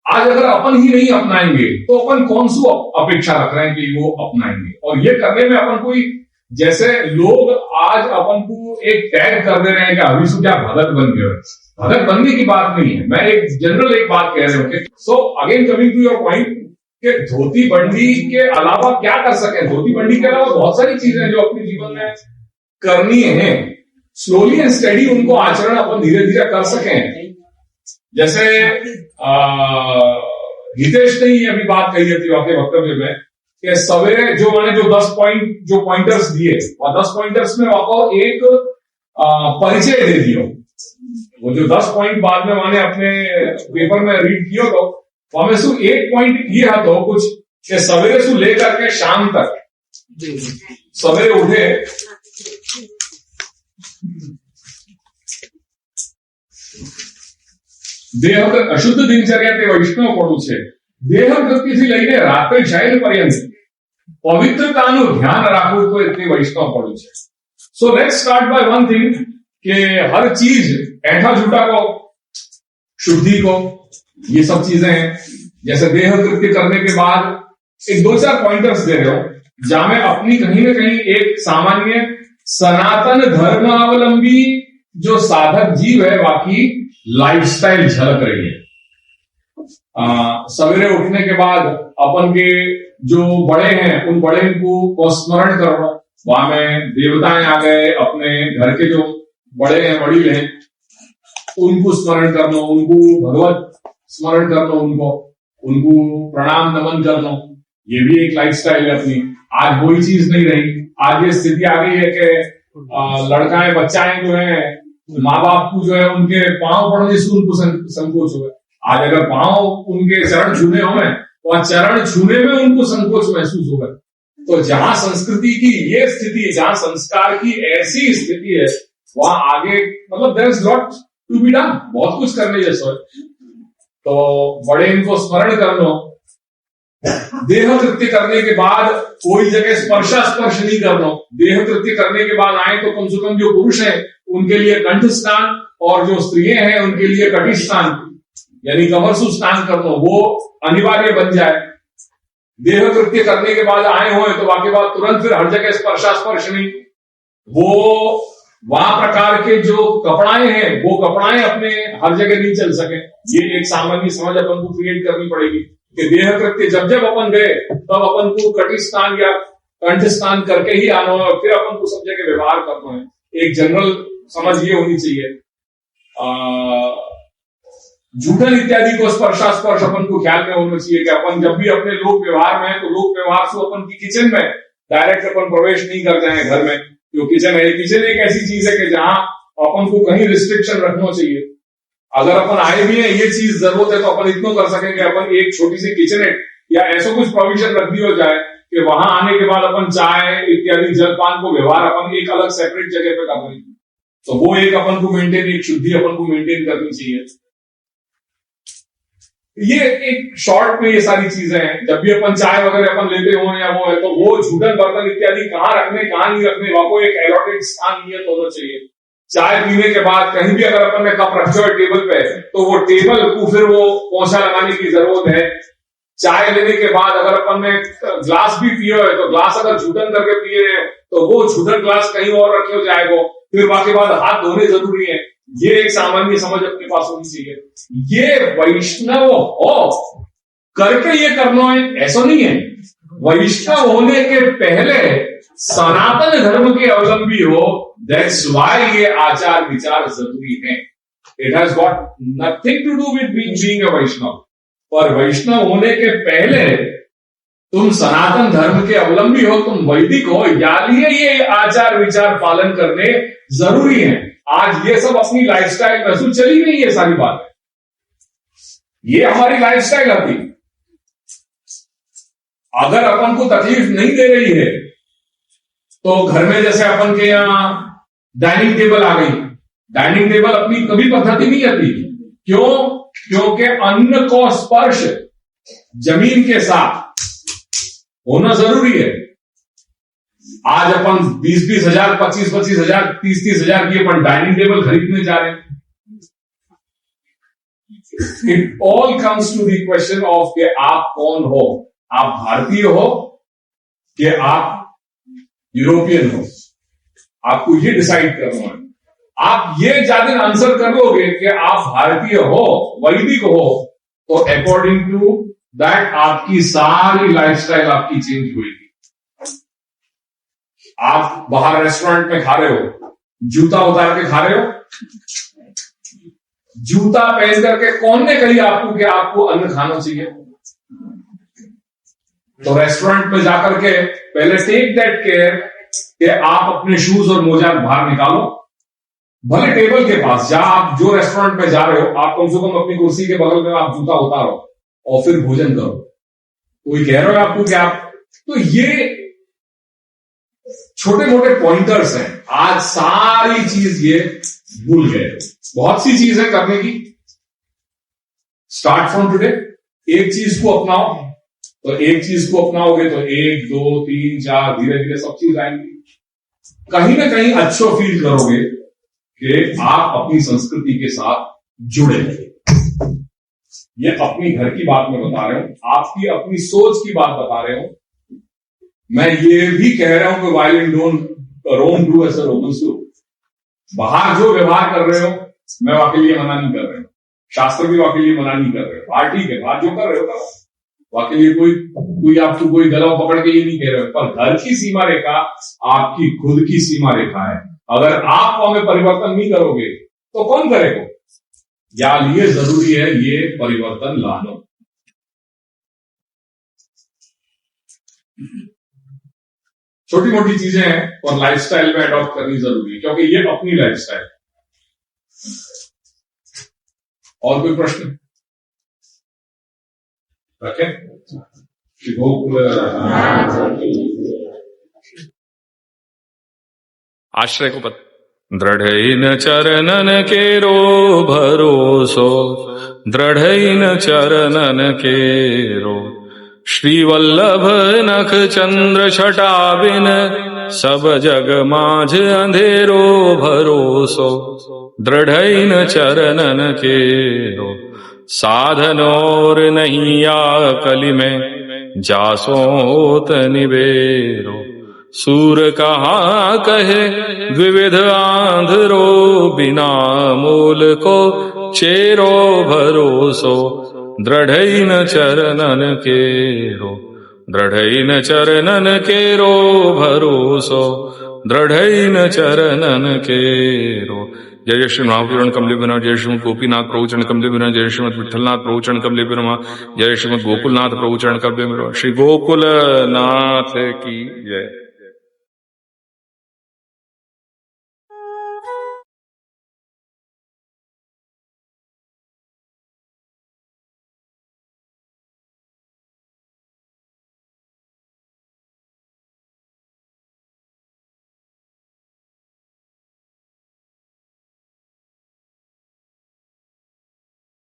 Speaker 4: आज अगर अपन ही नहीं अपनाएंगे तो अपन कौन सी अपेक्षा रख रहे हैं कि वो अपनाएंगे। और ये करने में अपन कोई, जैसे लोग आज अपन को एक टैग कर दे रहे हैं कि अभी से क्या भगत बन गए। भगत बनने की बात नहीं है, मैं एक जनरल एक बात कह रहा हूँ। So again coming to your point कि धोती बंडी के अलावा क्या कर सके। धोती बंडी के अलावा बहुत सारी चीजें हैं जो अपने जीवन में करनी है। स्लोली एंड स्टडी उनको आचरण अपन धीरे धीरे कर सकें। जैसे हितेश ने ही अभी बात कही थी अपने वक्तव्य में कि सवेरे जो मैंने जो 10 पॉइंट जो पॉइंटर्स दिए और 10 पॉइंटर्स में आपको एक परिचय दे दिया। वो जो 10 पॉइंट बाद में मैंने अपने पेपर में रीड किया तो हमें सु एक पॉइंट किया तो कुछ कि सवेरे से लेकर के शाम तक सवेरे उठे देह अशुद्ध दिनचर्या ते वैष्णव पड़ू છે। દેહ વૃત્તિથી લઈને રાત્રે શયન પર્યંત પવિત્રતાનું ધ્યાન રાખવું તો તે વૈષ્ણવ પડું છે। So let's start by one thing कि हर चीज ऐठा झूठा को शुद्धि को ये सब चीजें हैं। जैसे देह कृत्य करने के बाद एक 2-4 पॉइंटर्स दे रहे हो जहां में अपनी कहीं न कहीं एक सामान्य सनातन धर्मावलंबी जो साधक जीव है बाकी लाइफस्टाइल झलक रही है। सवेरे उठने के बाद अपन के जो बड़े हैं उन बड़े को स्मरण करो। वहां में देवताएं आ गए, अपने घर के जो बड़े हैं वडील हैं उनको स्मरण कर लो, उनको भगवत स्मरण कर लो, उनको प्रणाम नमन कर लो। ये भी एक लाइफस्टाइल है अपनी। आज वही चीज नहीं रही। आज ये स्थिति आ गई है कि लड़काएं बच्चाएं जो है माँ बाप को जो है उनके पांव पड़ने से उनको संकोच हुआ। आज अगर पांव उनके चरण छूने हो और चरण छूने में उनको संकोच महसूस होगा। तो जहां संस्कृति की ये स्थिति, जहां संस्कार की ऐसी स्थिति है वहां आगे मतलब there is lot to be done, बहुत कुछ करने जैसा है। तो बड़े इनको स्मरण कर लो। देह कृत्य करने के बाद कोई जगह स्पर्श नहीं करना। देह कृत्य करने के बाद आए तो कम से कम जो पुरुष है उनके लिए कंठ स्नान और जो स्त्रियां हैं उनके लिए कटी स्नान यानी कमरसू स्नान करना वो अनिवार्य बन जाए। देह कृत्य करने के बाद आए हुए तो बाकी बात तुरंत फिर हर जगह स्पर्श नहीं। वो वहां प्रकार के जो कपड़ाएं हैं वो कपड़ाएं अपने हर जगह नहीं चल सके। ये एक सामान्य समझ अपन को क्रिएट करनी पड़ेगी कि देह कृत्य जब अपन गए तब अपन को कटी स्नान या कंठ स्नान करके ही आना है, फिर अपन को सब जगह व्यवहार करना है। एक जनरल समझ ये होनी चाहिए। जूठन इत्यादि को स्पर्श अपन को ख्याल में होना चाहिए कि अपन जब भी अपने लोक व्यवहार में तो लोक व्यवहार से अपन की किचन में डायरेक्ट अपन प्रवेश नहीं करते हैं घर में। जो किचन है, किचन एक ऐसी चीज है कि जहां अपन को कहीं रिस्ट्रिक्शन रखना चाहिए। अगर अपन आए भी हैं ये चीज जरूरत है तो अपन इतना कर सकेंगे अपन एक छोटी सी किचनेट या ऐसा कुछ प्रोविजन रख दी हो जाए कि वहां आने के बाद अपन चाय इत्यादि जलपान को व्यवहार अपन एक अलग सेपरेट जगह पे कर लें। तो वो एक अपन को मेंटेन, एक शुद्धि अपन को मेंटेन करनी चाहिए। ये एक शॉर्ट में ये सारी चीजें हैं। जब भी अपन चाय वगैरह अपन लेते हो या वो है तो वो झूठन बर्तन इत्यादि कहाँ रखने कहाँ नहीं रखने वहां एक अलॉटेड स्थान नियत होना चाहिए। चाय पीने के बाद कहीं भी अगर अपन ने कप रखे हो टेबल पे तो वो टेबल को फिर वो पोंछा लगाने की जरूरत है। चाय लेने के बाद अगर अपन ने ग्लास भी पिए है तो ग्लास अगर झूठन करके पिए हैं तो वो झूठन ग्लास कहीं और रखे हो जाएगा। फिर बाकी बाद हाथ धोने जरूरी है। ये एक सामान्य समझ अपने पास होनी चाहिए। ये वैष्णव हो करके ये करना है ऐसा नहीं है। वैष्णव होने के पहले सनातन धर्म के अवलंबी हो, दैट्स व्हाई ये आचार विचार जरूरी है। It has got nothing to do with being a Vaishnav. पर वैष्णव होने के पहले तुम सनातन धर्म के अवलंबी हो, तुम वैदिक हो, यानी ये आचार विचार पालन करने जरूरी है। आज ये सब अपनी लाइफस्टाइल महसूस चली गई है सारी बात। ये हमारी लाइफस्टाइल आती। अगर अपन को तकलीफ नहीं दे रही है तो घर में जैसे अपन के यहां डाइनिंग टेबल आ गई। डाइनिंग टेबल अपनी कभी पद्धति नहीं आती। क्यों? क्योंकि अन्न को स्पर्श जमीन के साथ होना जरूरी है। आज अपन 20-20 हजार, 25-25 हजार, 30-30 हजार की अपन डाइनिंग टेबल खरीदने जा रहे हैं। It all comes to the question of कि आप कौन हो। आप भारतीय हो कि आप यूरोपियन हो, आपको ये डिसाइड करना है। आप ये ज्यादा आंसर कर लोगे कि आप भारतीय हो, वैदिक हो, तो अकॉर्डिंग टू दैट आपकी सारी लाइफस्टाइल आपकी चेंज होगी। आप बाहर रेस्टोरेंट में खा रहे हो, जूता उतार के खा रहे हो, जूता पहन करके कौन ने कही आपको कि आपको अन्न खाना चाहिए? तो रेस्टोरेंट में जाकर के पहले टेक दैट केयर कि आप अपने शूज और मोजा बाहर निकालो, भले टेबल के पास जहां आप जो रेस्टोरेंट में जा रहे हो, आप कम से कम अपनी कुर्सी के बगल में आप जूता उतारो और फिर भोजन करो। कोई कह रहा है आपको कि आप, तो ये छोटे मोटे पॉइंटर्स हैं। आज सारी चीज ये भूल गए। बहुत सी चीज है करने की। Start from today. एक चीज को अपनाओ, तो एक चीज को अपनाओगे तो 1, 2, 3, 4 धीरे धीरे सब चीज आएंगी। कहीं ना कहीं अच्छो फील करोगे कि आप अपनी संस्कृति के साथ जुड़े हैं। ये अपनी घर की बात मैं बता रहा हूं, आपकी अपनी सोच की बात बता रहे हूं। मैं ये भी कह रहा हूं कि while in Rome do as Romans do। बाहर जो व्यवहार कर रहे हो, मैं आपके लिए मना नहीं कर रहा हूं, शास्त्र भी आपके लिए मना नहीं कर रहे हो। हाँ ठीक है, बाहर जो कर रहे हो करो, आपके लिए कोई आपको कोई गला पकड़ के ये नहीं कह रहे हो। पर घर की सीमा रेखा आपकी खुद की सीमा रेखा है। अगर आप हमें परिवर्तन नहीं करोगे तो कौन करेगा? या लिए जरूरी है ये परिवर्तन लाना। छोटी मोटी चीजें हैं और लाइफस्टाइल में अडॉप्ट करनी जरूरी है, क्योंकि ये अपनी लाइफस्टाइल। और कोई प्रश्न रखें?
Speaker 1: आश्रय को दृढ़ चरणन केरो भरोसो, दृढ़ चरणन केरो। श्रीवल्लभ नख चंद्र छटा बिन, सब जग माझ अंधेरो भरोसो। दृढ़ चरणन केरो। साधनोर नहीं या कलि में, जासोत निबेरो। सूर कहाँ कहे द्विविध आंधरो, बिना मूल को चेरो भरोसो। दृढ़ चरणन केरो। दृढ़ चरणन केरो भरोसो। दृढ़ चरणन केरो। जय जय श्री महापुराण कमले बिना, जय श्रीमद गोपीनाथ प्रभु चरण कमले बिना, जय श्रीमद विठलनाथ प्रभु चरण कमले बिना, जय श्रीमद गोकुलनाथ प्रभु चरण कमले बिना। श्री गोकुलनाथ की जय।